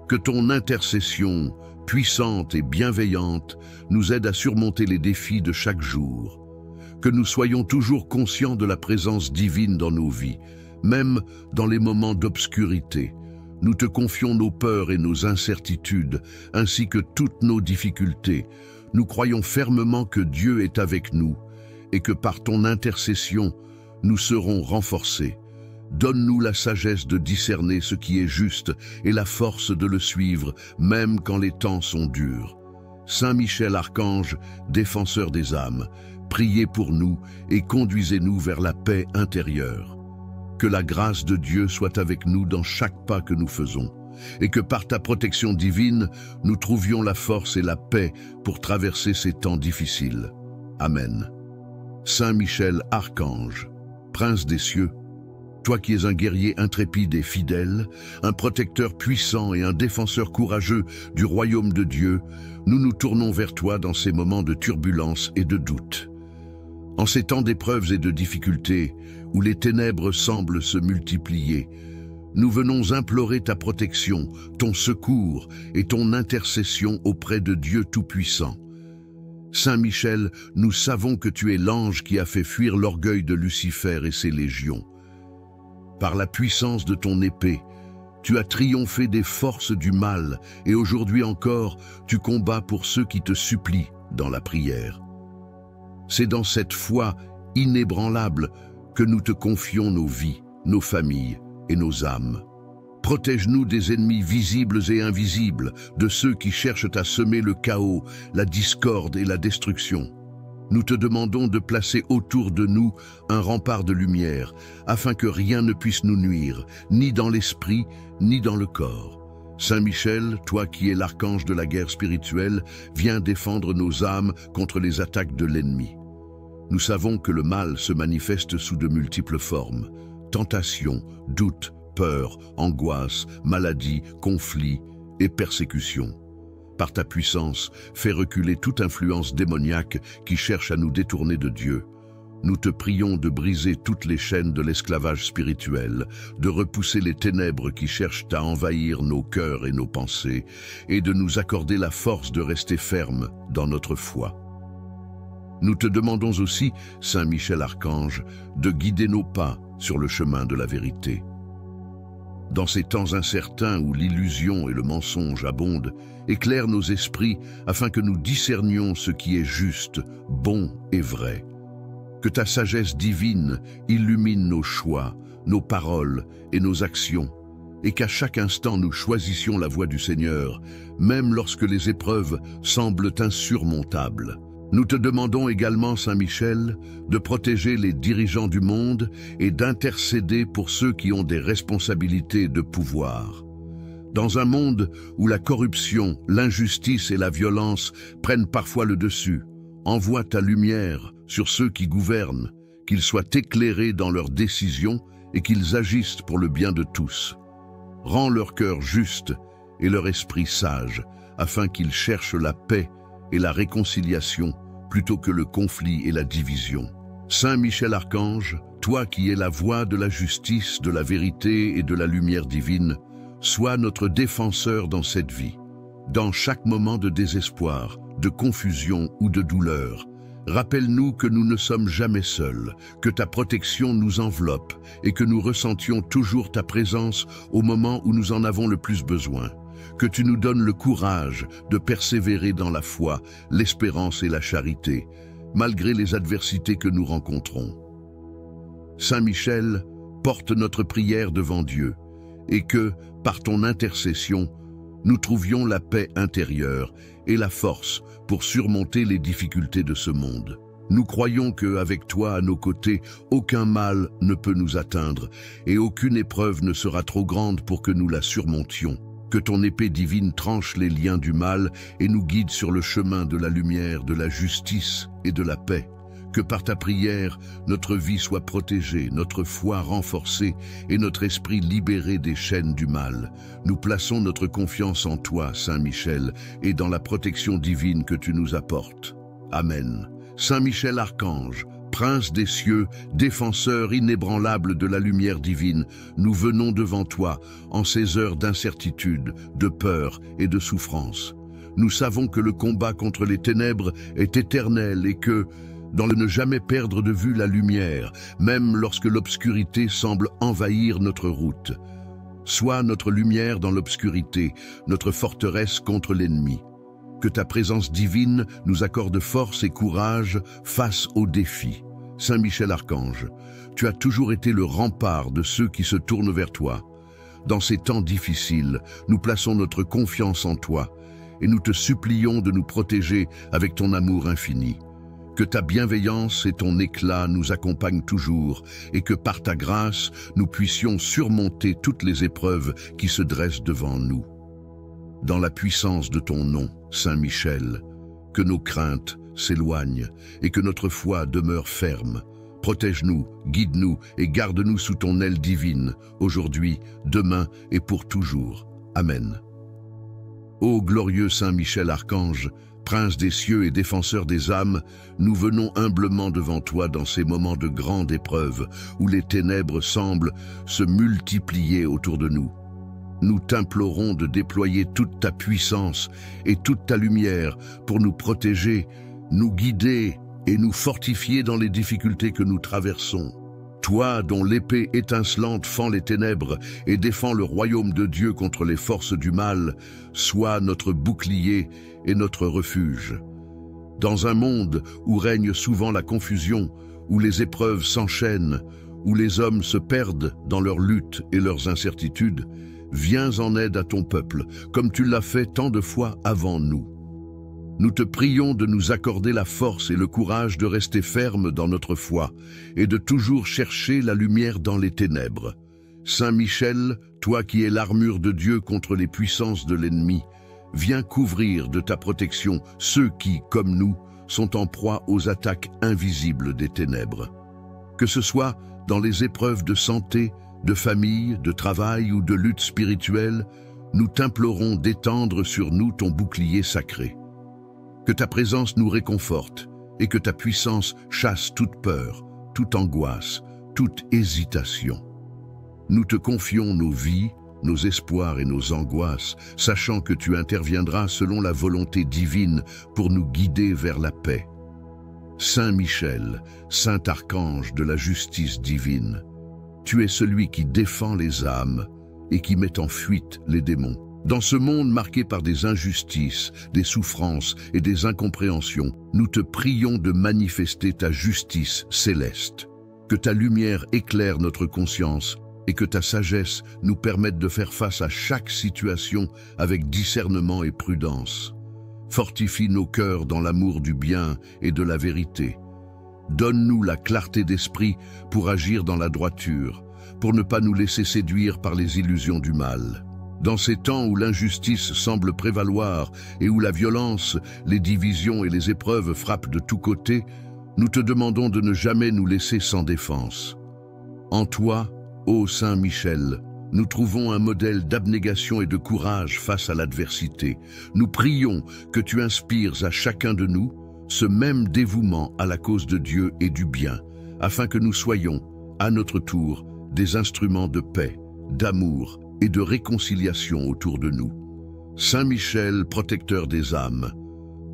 Que ton intercession, puissante et bienveillante, nous aide à surmonter les défis de chaque jour. Que nous soyons toujours conscients de la présence divine dans nos vies, même dans les moments d'obscurité. Nous te confions nos peurs et nos incertitudes, ainsi que toutes nos difficultés. Nous croyons fermement que Dieu est avec nous et que par ton intercession, nous serons renforcés. Donne-nous la sagesse de discerner ce qui est juste et la force de le suivre, même quand les temps sont durs. Saint Michel Archange, défenseur des âmes, priez pour nous et conduisez-nous vers la paix intérieure. Que la grâce de Dieu soit avec nous dans chaque pas que nous faisons, et que par ta protection divine, nous trouvions la force et la paix pour traverser ces temps difficiles. Amen. Saint Michel Archange, prince des cieux, toi qui es un guerrier intrépide et fidèle, un protecteur puissant et un défenseur courageux du royaume de Dieu, nous nous tournons vers toi dans ces moments de turbulence et de doute. En ces temps d'épreuves et de difficultés, où les ténèbres semblent se multiplier, nous venons implorer ta protection, ton secours et ton intercession auprès de Dieu Tout-Puissant. Saint Michel, nous savons que tu es l'ange qui a fait fuir l'orgueil de Lucifer et ses légions. Par la puissance de ton épée, tu as triomphé des forces du mal et aujourd'hui encore, tu combats pour ceux qui te supplient dans la prière. C'est dans cette foi inébranlable que nous te confions nos vies, nos familles et nos âmes. Protège-nous des ennemis visibles et invisibles, de ceux qui cherchent à semer le chaos, la discorde et la destruction. Nous te demandons de placer autour de nous un rempart de lumière, afin que rien ne puisse nous nuire, ni dans l'esprit, ni dans le corps. Saint Michel, toi qui es l'archange de la guerre spirituelle, viens défendre nos âmes contre les attaques de l'ennemi. Nous savons que le mal se manifeste sous de multiples formes: tentation, doute, peur, angoisse, maladie, conflit et persécution. Par ta puissance, fais reculer toute influence démoniaque qui cherche à nous détourner de Dieu. Nous te prions de briser toutes les chaînes de l'esclavage spirituel, de repousser les ténèbres qui cherchent à envahir nos cœurs et nos pensées, et de nous accorder la force de rester fermes dans notre foi. Nous te demandons aussi, Saint Michel Archange, de guider nos pas sur le chemin de la vérité. Dans ces temps incertains où l'illusion et le mensonge abondent, éclaire nos esprits afin que nous discernions ce qui est juste, bon et vrai. Que ta sagesse divine illumine nos choix, nos paroles et nos actions, et qu'à chaque instant nous choisissions la voie du Seigneur, même lorsque les épreuves semblent insurmontables. Nous te demandons également, Saint Michel, de protéger les dirigeants du monde et d'intercéder pour ceux qui ont des responsabilités de pouvoir. Dans un monde où la corruption, l'injustice et la violence prennent parfois le dessus, envoie ta lumière sur ceux qui gouvernent, qu'ils soient éclairés dans leurs décisions et qu'ils agissent pour le bien de tous. Rends leur cœur juste et leur esprit sage, afin qu'ils cherchent la paix et la réconciliation plutôt que le conflit et la division. Saint Michel Archange, toi qui es la voix de la justice, de la vérité et de la lumière divine, sois notre défenseur dans cette vie. Dans chaque moment de désespoir, de confusion ou de douleur, rappelle-nous que nous ne sommes jamais seuls, que ta protection nous enveloppe et que nous ressentions toujours ta présence au moment où nous en avons le plus besoin. Que tu nous donnes le courage de persévérer dans la foi, l'espérance et la charité, malgré les adversités que nous rencontrons. Saint Michel, porte notre prière devant Dieu, et que, par ton intercession, nous trouvions la paix intérieure et la force pour surmonter les difficultés de ce monde. Nous croyons qu'avec toi à nos côtés, aucun mal ne peut nous atteindre, et aucune épreuve ne sera trop grande pour que nous la surmontions. Que ton épée divine tranche les liens du mal et nous guide sur le chemin de la lumière, de la justice et de la paix. Que par ta prière, notre vie soit protégée, notre foi renforcée et notre esprit libéré des chaînes du mal. Nous plaçons notre confiance en toi, Saint Michel, et dans la protection divine que tu nous apportes. Amen. Saint Michel Archange, Prince des cieux, défenseur inébranlable de la lumière divine, nous venons devant toi en ces heures d'incertitude, de peur et de souffrance. Nous savons que le combat contre les ténèbres est éternel et que, dans le ne jamais perdre de vue la lumière, même lorsque l'obscurité semble envahir notre route, sois notre lumière dans l'obscurité, notre forteresse contre l'ennemi. Que ta présence divine nous accorde force et courage face aux défis. Saint Michel Archange, tu as toujours été le rempart de ceux qui se tournent vers toi. Dans ces temps difficiles, nous plaçons notre confiance en toi et nous te supplions de nous protéger avec ton amour infini. Que ta bienveillance et ton éclat nous accompagnent toujours et que par ta grâce, nous puissions surmonter toutes les épreuves qui se dressent devant nous. Dans la puissance de ton nom, Saint Michel, que nos craintes s'éloignent et que notre foi demeure ferme. Protège-nous, guide-nous et garde-nous sous ton aile divine, aujourd'hui, demain et pour toujours. Amen. Ô glorieux Saint Michel Archange, Prince des cieux et défenseur des âmes, nous venons humblement devant toi dans ces moments de grande épreuve où les ténèbres semblent se multiplier autour de nous. Nous t'implorons de déployer toute ta puissance et toute ta lumière pour nous protéger, nous guider et nous fortifier dans les difficultés que nous traversons. Toi, dont l'épée étincelante fend les ténèbres et défend le royaume de Dieu contre les forces du mal, sois notre bouclier et notre refuge. Dans un monde où règne souvent la confusion, où les épreuves s'enchaînent, où les hommes se perdent dans leurs luttes et leurs incertitudes, viens en aide à ton peuple, comme tu l'as fait tant de fois avant nous. Nous te prions de nous accorder la force et le courage de rester fermes dans notre foi et de toujours chercher la lumière dans les ténèbres. Saint Michel, toi qui es l'armure de Dieu contre les puissances de l'ennemi, viens couvrir de ta protection ceux qui, comme nous, sont en proie aux attaques invisibles des ténèbres. Que ce soit dans les épreuves de santé, de famille, de travail ou de lutte spirituelle, nous t'implorons d'étendre sur nous ton bouclier sacré. Que ta présence nous réconforte et que ta puissance chasse toute peur, toute angoisse, toute hésitation. Nous te confions nos vies, nos espoirs et nos angoisses, sachant que tu interviendras selon la volonté divine pour nous guider vers la paix. Saint Michel, saint archange de la justice divine, tu es celui qui défend les âmes et qui met en fuite les démons. Dans ce monde marqué par des injustices, des souffrances et des incompréhensions, nous te prions de manifester ta justice céleste. Que ta lumière éclaire notre conscience et que ta sagesse nous permette de faire face à chaque situation avec discernement et prudence. Fortifie nos cœurs dans l'amour du bien et de la vérité. Donne-nous la clarté d'esprit pour agir dans la droiture, pour ne pas nous laisser séduire par les illusions du mal. Dans ces temps où l'injustice semble prévaloir et où la violence, les divisions et les épreuves frappent de tous côtés, nous te demandons de ne jamais nous laisser sans défense. En toi, ô Saint Michel, nous trouvons un modèle d'abnégation et de courage face à l'adversité. Nous prions que tu inspires à chacun de nous ce même dévouement à la cause de Dieu et du bien, afin que nous soyons, à notre tour, des instruments de paix, d'amour et de réconciliation autour de nous. Saint Michel, protecteur des âmes,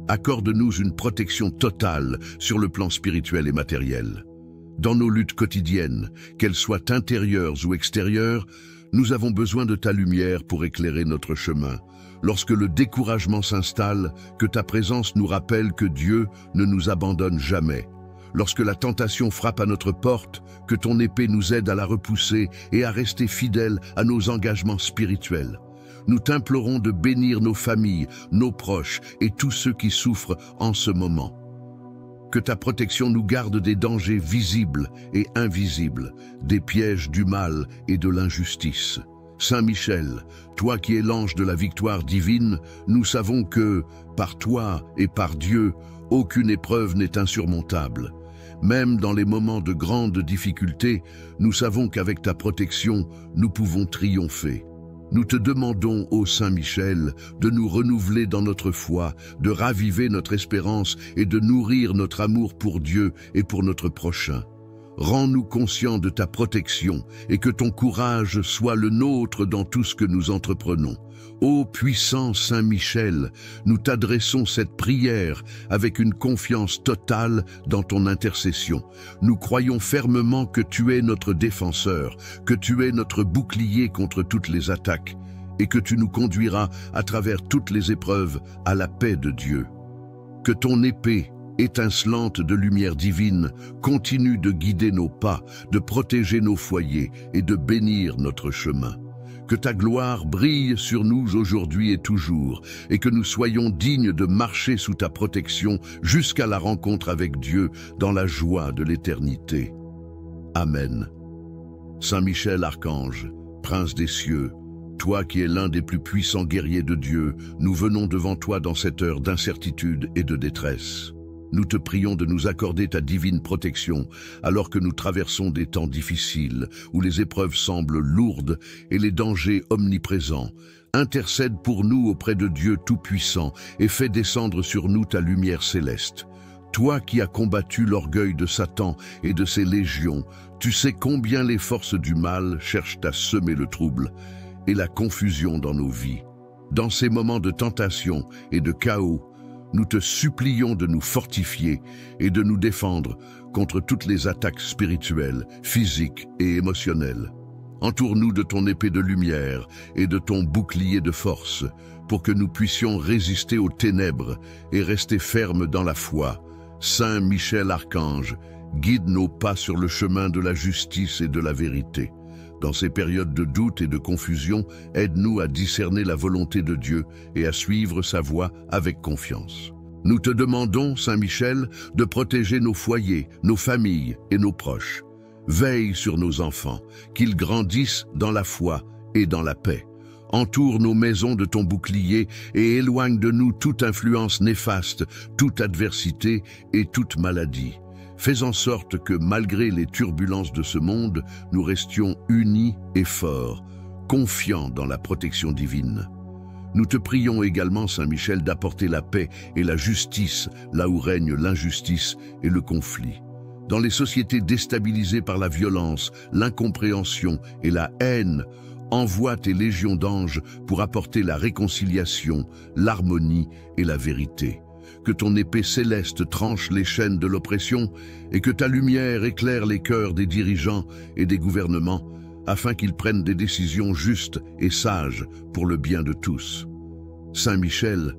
accorde-nous une protection totale sur le plan spirituel et matériel. Dans nos luttes quotidiennes, qu'elles soient intérieures ou extérieures, nous avons besoin de ta lumière pour éclairer notre chemin. Lorsque le découragement s'installe, que ta présence nous rappelle que Dieu ne nous abandonne jamais. Lorsque la tentation frappe à notre porte, que ton épée nous aide à la repousser et à rester fidèles à nos engagements spirituels. Nous t'implorons de bénir nos familles, nos proches et tous ceux qui souffrent en ce moment. Que ta protection nous garde des dangers visibles et invisibles, des pièges du mal et de l'injustice. Saint Michel, toi qui es l'ange de la victoire divine, nous savons que, par toi et par Dieu, aucune épreuve n'est insurmontable. Même dans les moments de grandes difficultés, nous savons qu'avec ta protection, nous pouvons triompher. Nous te demandons, ô Saint Michel, de nous renouveler dans notre foi, de raviver notre espérance et de nourrir notre amour pour Dieu et pour notre prochain. Rends-nous conscients de ta protection et que ton courage soit le nôtre dans tout ce que nous entreprenons. Ô puissant Saint Michel, nous t'adressons cette prière avec une confiance totale dans ton intercession. Nous croyons fermement que tu es notre défenseur, que tu es notre bouclier contre toutes les attaques et que tu nous conduiras à travers toutes les épreuves à la paix de Dieu. Que ton épée, étincelante de lumière divine, continue de guider nos pas, de protéger nos foyers et de bénir notre chemin. Que ta gloire brille sur nous aujourd'hui et toujours, et que nous soyons dignes de marcher sous ta protection jusqu'à la rencontre avec Dieu dans la joie de l'éternité. Amen. Saint Michel Archange, Prince des cieux, toi qui es l'un des plus puissants guerriers de Dieu, nous venons devant toi dans cette heure d'incertitude et de détresse. Nous te prions de nous accorder ta divine protection alors que nous traversons des temps difficiles où les épreuves semblent lourdes et les dangers omniprésents. Intercède pour nous auprès de Dieu Tout-Puissant et fais descendre sur nous ta lumière céleste. Toi qui as combattu l'orgueil de Satan et de ses légions, tu sais combien les forces du mal cherchent à semer le trouble et la confusion dans nos vies. Dans ces moments de tentation et de chaos, nous te supplions de nous fortifier et de nous défendre contre toutes les attaques spirituelles, physiques et émotionnelles. Entoure-nous de ton épée de lumière et de ton bouclier de force pour que nous puissions résister aux ténèbres et rester fermes dans la foi. Saint Michel Archange, guide nos pas sur le chemin de la justice et de la vérité. Dans ces périodes de doute et de confusion, aide-nous à discerner la volonté de Dieu et à suivre sa voie avec confiance. Nous te demandons, Saint Michel, de protéger nos foyers, nos familles et nos proches. Veille sur nos enfants, qu'ils grandissent dans la foi et dans la paix. Entoure nos maisons de ton bouclier et éloigne de nous toute influence néfaste, toute adversité et toute maladie. Fais en sorte que, malgré les turbulences de ce monde, nous restions unis et forts, confiants dans la protection divine. Nous te prions également, Saint Michel, d'apporter la paix et la justice là où règne l'injustice et le conflit. Dans les sociétés déstabilisées par la violence, l'incompréhension et la haine, envoie tes légions d'anges pour apporter la réconciliation, l'harmonie et la vérité. Que ton épée céleste tranche les chaînes de l'oppression et que ta lumière éclaire les cœurs des dirigeants et des gouvernements afin qu'ils prennent des décisions justes et sages pour le bien de tous. Saint Michel,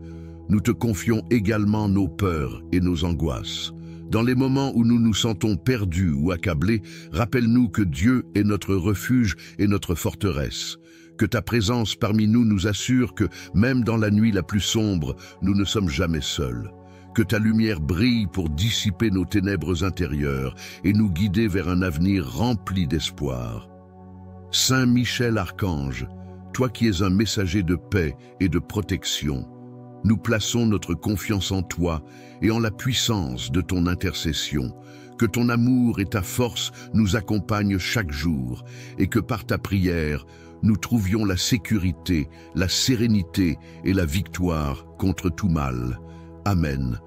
nous te confions également nos peurs et nos angoisses. Dans les moments où nous nous sentons perdus ou accablés, rappelle-nous que Dieu est notre refuge et notre forteresse. Que ta présence parmi nous nous assure que, même dans la nuit la plus sombre, nous ne sommes jamais seuls. Que ta lumière brille pour dissiper nos ténèbres intérieures et nous guider vers un avenir rempli d'espoir. Saint Michel Archange, toi qui es un messager de paix et de protection, nous plaçons notre confiance en toi et en la puissance de ton intercession. Que ton amour et ta force nous accompagnent chaque jour et que par ta prière, nous trouvions la sécurité, la sérénité et la victoire contre tout mal. Amen.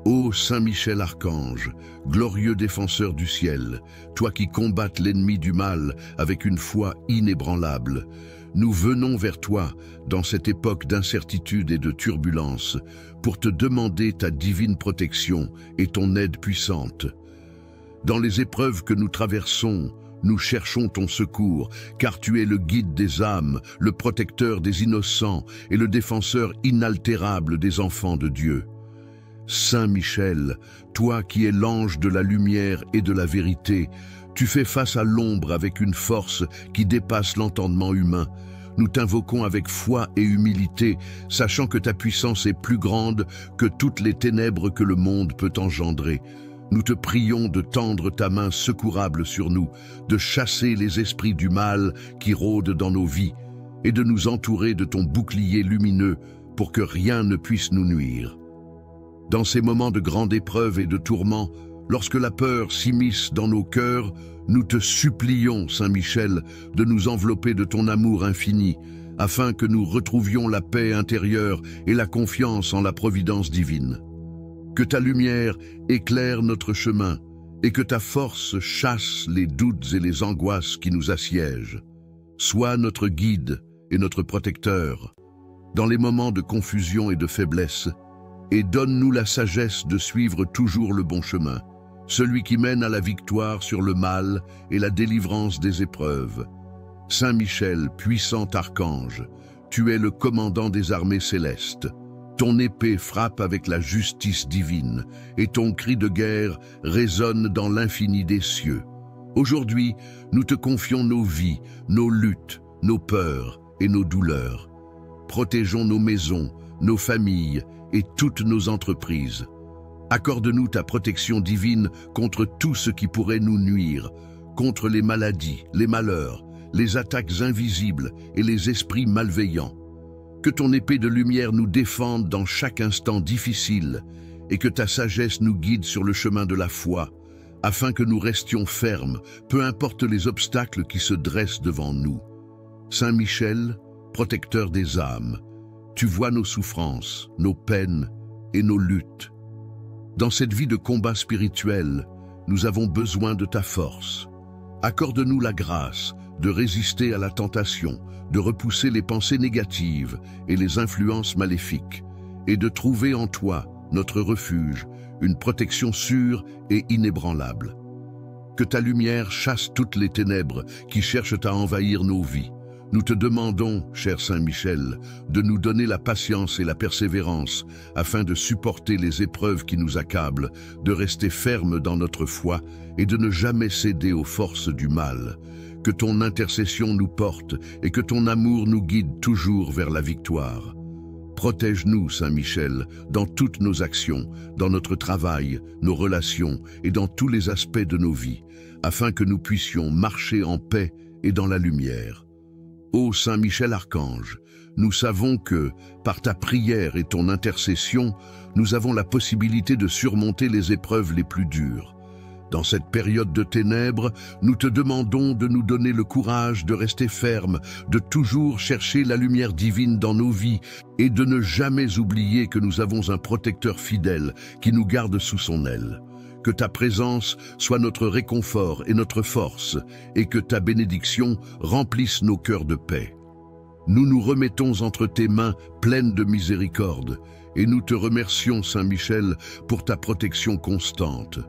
Ô Saint Michel Archange, glorieux défenseur du ciel, toi qui combattes l'ennemi du mal avec une foi inébranlable, nous venons vers toi dans cette époque d'incertitude et de turbulence pour te demander ta divine protection et ton aide puissante. Dans les épreuves que nous traversons, nous cherchons ton secours, car tu es le guide des âmes, le protecteur des innocents et le défenseur inaltérable des enfants de Dieu. Saint Michel, toi qui es l'ange de la lumière et de la vérité, tu fais face à l'ombre avec une force qui dépasse l'entendement humain. Nous t'invoquons avec foi et humilité, sachant que ta puissance est plus grande que toutes les ténèbres que le monde peut engendrer. Nous te prions de tendre ta main secourable sur nous, de chasser les esprits du mal qui rôdent dans nos vies et de nous entourer de ton bouclier lumineux pour que rien ne puisse nous nuire. Dans ces moments de grande épreuve et de tourment, lorsque la peur s'immisce dans nos cœurs, nous te supplions, Saint Michel, de nous envelopper de ton amour infini, afin que nous retrouvions la paix intérieure et la confiance en la providence divine. Que ta lumière éclaire notre chemin et que ta force chasse les doutes et les angoisses qui nous assiègent. Sois notre guide et notre protecteur dans les moments de confusion et de faiblesse, et donne-nous la sagesse de suivre toujours le bon chemin, celui qui mène à la victoire sur le mal et la délivrance des épreuves. Saint Michel, puissant archange, tu es le commandant des armées célestes. Ton épée frappe avec la justice divine et ton cri de guerre résonne dans l'infini des cieux. Aujourd'hui, nous te confions nos vies, nos luttes, nos peurs et nos douleurs. Protégeons nos maisons, nos familles et toutes nos entreprises. Accorde-nous ta protection divine contre tout ce qui pourrait nous nuire, contre les maladies, les malheurs, les attaques invisibles et les esprits malveillants. Que ton épée de lumière nous défende dans chaque instant difficile et que ta sagesse nous guide sur le chemin de la foi, afin que nous restions fermes, peu importe les obstacles qui se dressent devant nous. Saint Michel, protecteur des âmes, tu vois nos souffrances, nos peines et nos luttes. Dans cette vie de combat spirituel, nous avons besoin de ta force. Accorde-nous la grâce de résister à la tentation, de repousser les pensées négatives et les influences maléfiques, et de trouver en toi, notre refuge, une protection sûre et inébranlable. Que ta lumière chasse toutes les ténèbres qui cherchent à envahir nos vies. Nous te demandons, cher Saint Michel, de nous donner la patience et la persévérance afin de supporter les épreuves qui nous accablent, de rester fermes dans notre foi et de ne jamais céder aux forces du mal. Que ton intercession nous porte et que ton amour nous guide toujours vers la victoire. Protège-nous, Saint Michel, dans toutes nos actions, dans notre travail, nos relations et dans tous les aspects de nos vies, afin que nous puissions marcher en paix et dans la lumière. Ô Saint Michel Archange, nous savons que, par ta prière et ton intercession, nous avons la possibilité de surmonter les épreuves les plus dures. Dans cette période de ténèbres, nous te demandons de nous donner le courage de rester fermes, de toujours chercher la lumière divine dans nos vies et de ne jamais oublier que nous avons un protecteur fidèle qui nous garde sous son aile. Que ta présence soit notre réconfort et notre force et que ta bénédiction remplisse nos cœurs de paix. Nous nous remettons entre tes mains pleines de miséricorde et nous te remercions, Saint Michel, pour ta protection constante.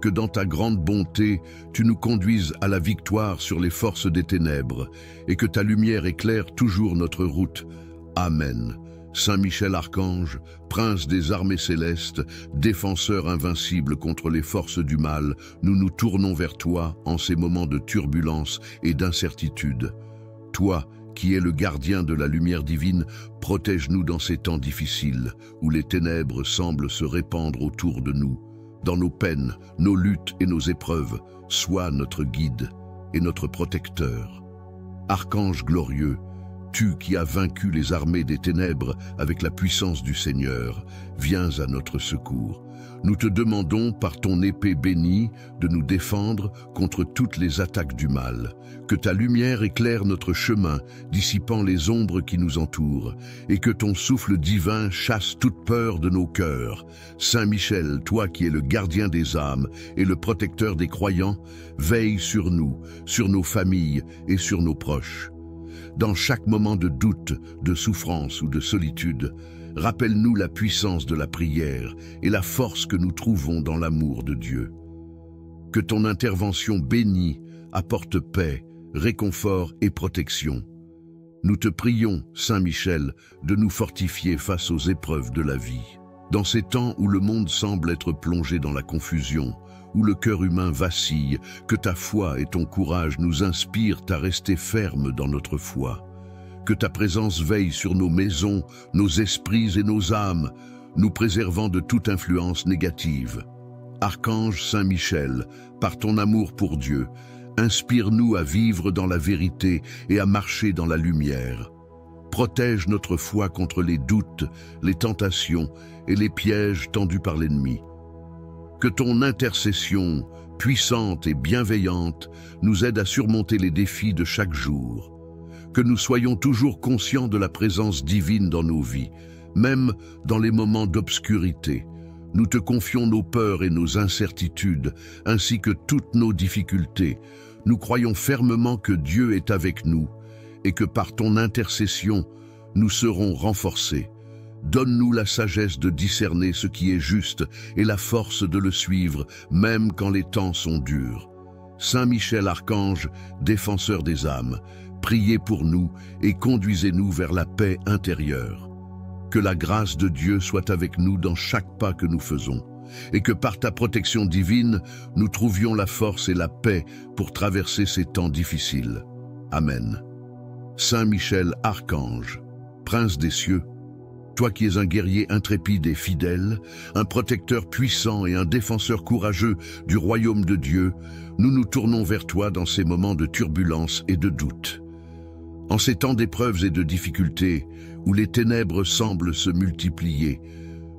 Que dans ta grande bonté, tu nous conduises à la victoire sur les forces des ténèbres et que ta lumière éclaire toujours notre route. Amen. Saint Michel Archange, prince des armées célestes, défenseur invincible contre les forces du mal, nous nous tournons vers toi en ces moments de turbulence et d'incertitude. Toi, qui es le gardien de la lumière divine, protège-nous dans ces temps difficiles où les ténèbres semblent se répandre autour de nous. Dans nos peines, nos luttes et nos épreuves, sois notre guide et notre protecteur. Archange glorieux, tu qui as vaincu les armées des ténèbres avec la puissance du Seigneur, viens à notre secours. Nous te demandons par ton épée bénie de nous défendre contre toutes les attaques du mal. Que ta lumière éclaire notre chemin, dissipant les ombres qui nous entourent, et que ton souffle divin chasse toute peur de nos cœurs. Saint Michel, toi qui es le gardien des âmes et le protecteur des croyants, veille sur nous, sur nos familles et sur nos proches. Dans chaque moment de doute, de souffrance ou de solitude, rappelle-nous la puissance de la prière et la force que nous trouvons dans l'amour de Dieu. Que ton intervention bénie apporte paix, réconfort et protection. Nous te prions, Saint Michel, de nous fortifier face aux épreuves de la vie. Dans ces temps où le monde semble être plongé dans la confusion, où le cœur humain vacille, que ta foi et ton courage nous inspirent à rester fermes dans notre foi. Que ta présence veille sur nos maisons, nos esprits et nos âmes, nous préservant de toute influence négative. Archange Saint Michel, par ton amour pour Dieu, inspire-nous à vivre dans la vérité et à marcher dans la lumière. Protège notre foi contre les doutes, les tentations et les pièges tendus par l'ennemi. Que ton intercession, puissante et bienveillante, nous aide à surmonter les défis de chaque jour. Que nous soyons toujours conscients de la présence divine dans nos vies, même dans les moments d'obscurité. Nous te confions nos peurs et nos incertitudes, ainsi que toutes nos difficultés. Nous croyons fermement que Dieu est avec nous et que par ton intercession, nous serons renforcés. Donne-nous la sagesse de discerner ce qui est juste et la force de le suivre, même quand les temps sont durs. Saint Michel Archange, défenseur des âmes, priez pour nous et conduisez-nous vers la paix intérieure. Que la grâce de Dieu soit avec nous dans chaque pas que nous faisons, et que par ta protection divine, nous trouvions la force et la paix pour traverser ces temps difficiles. Amen. Saint Michel Archange, prince des cieux, toi qui es un guerrier intrépide et fidèle, un protecteur puissant et un défenseur courageux du royaume de Dieu, nous nous tournons vers toi dans ces moments de turbulence et de doute. En ces temps d'épreuves et de difficultés, où les ténèbres semblent se multiplier,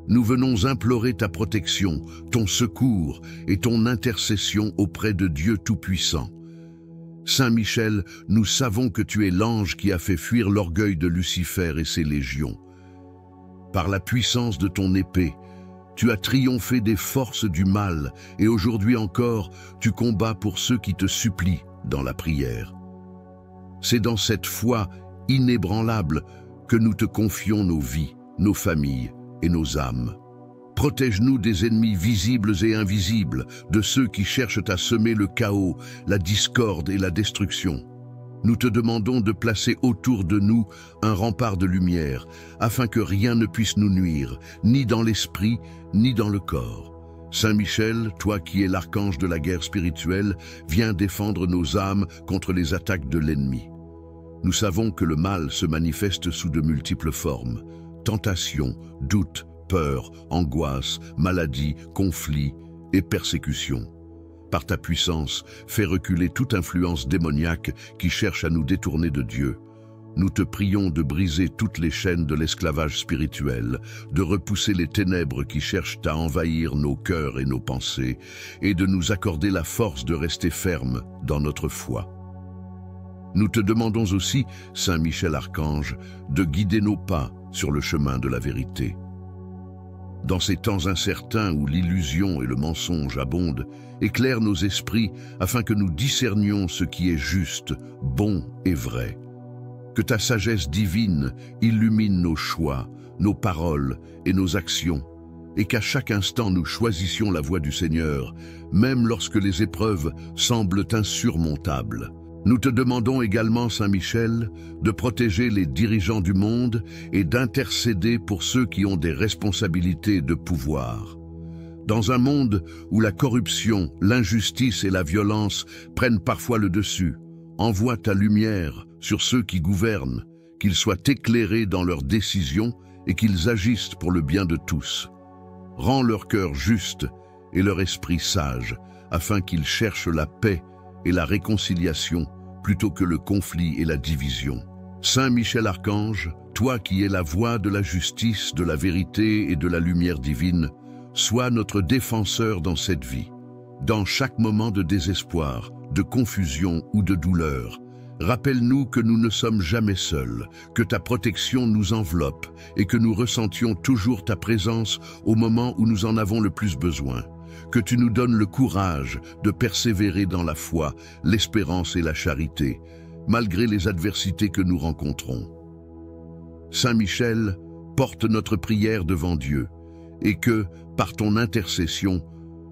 nous venons implorer ta protection, ton secours et ton intercession auprès de Dieu Tout-Puissant. Saint Michel, nous savons que tu es l'ange qui a fait fuir l'orgueil de Lucifer et ses légions. Par la puissance de ton épée, tu as triomphé des forces du mal et aujourd'hui encore, tu combats pour ceux qui te supplient dans la prière. C'est dans cette foi inébranlable que nous te confions nos vies, nos familles et nos âmes. Protège-nous des ennemis visibles et invisibles, de ceux qui cherchent à semer le chaos, la discorde et la destruction. Nous te demandons de placer autour de nous un rempart de lumière, afin que rien ne puisse nous nuire, ni dans l'esprit, ni dans le corps. Saint Michel, toi qui es l'archange de la guerre spirituelle, viens défendre nos âmes contre les attaques de l'ennemi. Nous savons que le mal se manifeste sous de multiples formes: tentation, doute, peur, angoisse, maladie, conflit et persécution. Par ta puissance, fais reculer toute influence démoniaque qui cherche à nous détourner de Dieu. Nous te prions de briser toutes les chaînes de l'esclavage spirituel, de repousser les ténèbres qui cherchent à envahir nos cœurs et nos pensées, et de nous accorder la force de rester fermes dans notre foi. Nous te demandons aussi, Saint Michel Archange, de guider nos pas sur le chemin de la vérité. Dans ces temps incertains où l'illusion et le mensonge abondent, éclaire nos esprits afin que nous discernions ce qui est juste, bon et vrai. Que ta sagesse divine illumine nos choix, nos paroles et nos actions, et qu'à chaque instant nous choisissions la voie du Seigneur, même lorsque les épreuves semblent insurmontables. Nous te demandons également, Saint Michel, de protéger les dirigeants du monde et d'intercéder pour ceux qui ont des responsabilités de pouvoir. Dans un monde où la corruption, l'injustice et la violence prennent parfois le dessus, envoie ta lumière sur ceux qui gouvernent, qu'ils soient éclairés dans leurs décisions et qu'ils agissent pour le bien de tous. Rends leur cœur juste et leur esprit sage, afin qu'ils cherchent la paix et la réconciliation plutôt que le conflit et la division. Saint Michel Archange, toi qui es la voix de la justice, de la vérité et de la lumière divine, sois notre défenseur dans cette vie. Dans chaque moment de désespoir, de confusion ou de douleur, rappelle-nous que nous ne sommes jamais seuls, que ta protection nous enveloppe et que nous ressentions toujours ta présence au moment où nous en avons le plus besoin. Que tu nous donnes le courage de persévérer dans la foi, l'espérance et la charité, malgré les adversités que nous rencontrons. Saint Michel, porte notre prière devant Dieu, et que, par ton intercession,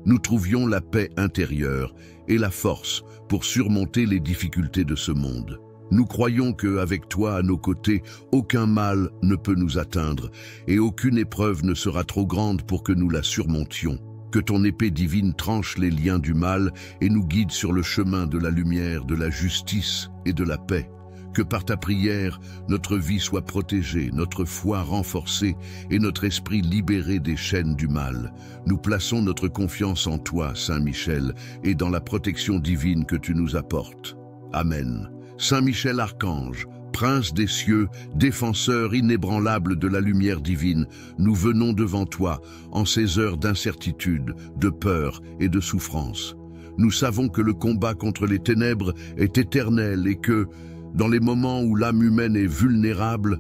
nous trouvions la paix intérieure et la force pour surmonter les difficultés de ce monde. Nous croyons qu'avec toi à nos côtés, aucun mal ne peut nous atteindre et aucune épreuve ne sera trop grande pour que nous la surmontions. Que ton épée divine tranche les liens du mal et nous guide sur le chemin de la lumière, de la justice et de la paix. Que par ta prière, notre vie soit protégée, notre foi renforcée et notre esprit libéré des chaînes du mal. Nous plaçons notre confiance en toi, Saint Michel, et dans la protection divine que tu nous apportes. Amen. Saint Michel Archange, Prince des cieux, défenseur inébranlable de la lumière divine, nous venons devant toi en ces heures d'incertitude, de peur et de souffrance. Nous savons que le combat contre les ténèbres est éternel et que, dans les moments où l'âme humaine est vulnérable,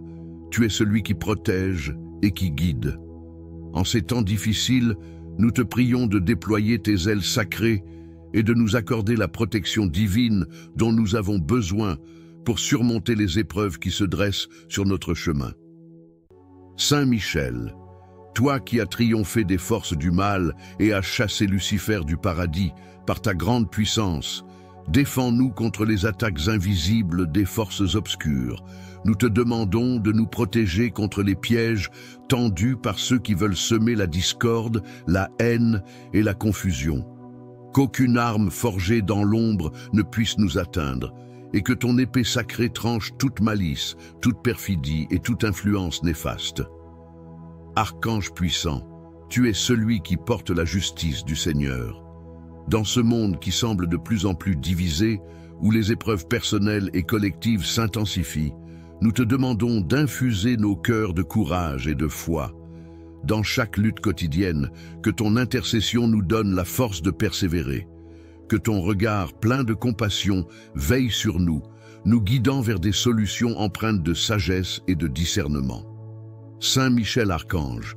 tu es celui qui protège et qui guide. En ces temps difficiles, nous te prions de déployer tes ailes sacrées et de nous accorder la protection divine dont nous avons besoin pour surmonter les épreuves qui se dressent sur notre chemin. Saint Michel, toi qui as triomphé des forces du mal et as chassé Lucifer du paradis par ta grande puissance, défends-nous contre les attaques invisibles des forces obscures. Nous te demandons de nous protéger contre les pièges tendus par ceux qui veulent semer la discorde, la haine et la confusion. Qu'aucune arme forgée dans l'ombre ne puisse nous atteindre, et que ton épée sacrée tranche toute malice, toute perfidie et toute influence néfaste. Archange puissant, tu es celui qui porte la justice du Seigneur. Dans ce monde qui semble de plus en plus divisé, où les épreuves personnelles et collectives s'intensifient, nous te demandons d'infuser nos cœurs de courage et de foi. Dans chaque lutte quotidienne, que ton intercession nous donne la force de persévérer. Que ton regard plein de compassion veille sur nous, nous guidant vers des solutions empreintes de sagesse et de discernement. Saint Michel Archange,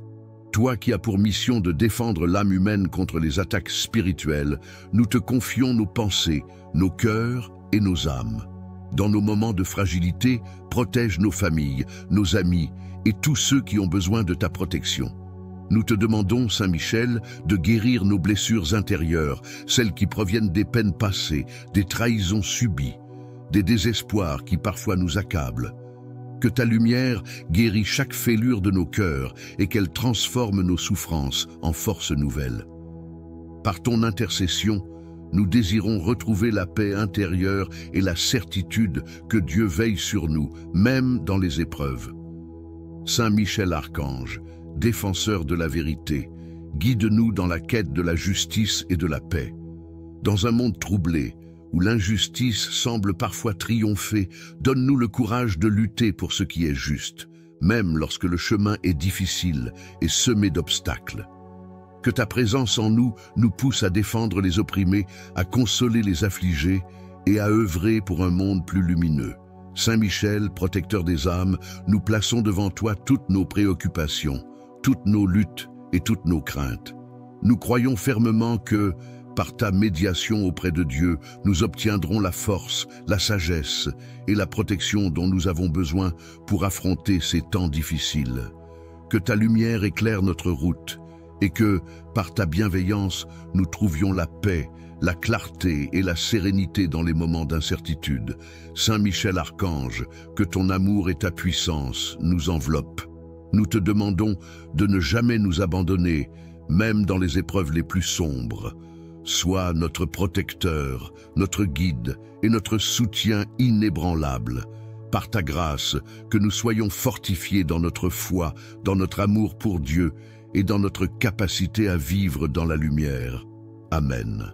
toi qui as pour mission de défendre l'âme humaine contre les attaques spirituelles, nous te confions nos pensées, nos cœurs et nos âmes. Dans nos moments de fragilité, protège nos familles, nos amis et tous ceux qui ont besoin de ta protection. Nous te demandons, Saint Michel, de guérir nos blessures intérieures, celles qui proviennent des peines passées, des trahisons subies, des désespoirs qui parfois nous accablent. Que ta lumière guérit chaque fêlure de nos cœurs et qu'elle transforme nos souffrances en force nouvelle. Par ton intercession, nous désirons retrouver la paix intérieure et la certitude que Dieu veille sur nous, même dans les épreuves. Saint Michel Archange, défenseur de la vérité, guide-nous dans la quête de la justice et de la paix. Dans un monde troublé, où l'injustice semble parfois triompher, donne-nous le courage de lutter pour ce qui est juste, même lorsque le chemin est difficile et semé d'obstacles. Que ta présence en nous nous pousse à défendre les opprimés, à consoler les affligés et à œuvrer pour un monde plus lumineux. Saint Michel, protecteur des âmes, nous plaçons devant toi toutes nos préoccupations, toutes nos luttes et toutes nos craintes. Nous croyons fermement que, par ta médiation auprès de Dieu, nous obtiendrons la force, la sagesse et la protection dont nous avons besoin pour affronter ces temps difficiles. Que ta lumière éclaire notre route et que, par ta bienveillance, nous trouvions la paix, la clarté et la sérénité dans les moments d'incertitude. Saint Michel Archange, que ton amour et ta puissance nous enveloppent. Nous te demandons de ne jamais nous abandonner, même dans les épreuves les plus sombres. Sois notre protecteur, notre guide et notre soutien inébranlable. Par ta grâce, que nous soyons fortifiés dans notre foi, dans notre amour pour Dieu et dans notre capacité à vivre dans la lumière. Amen.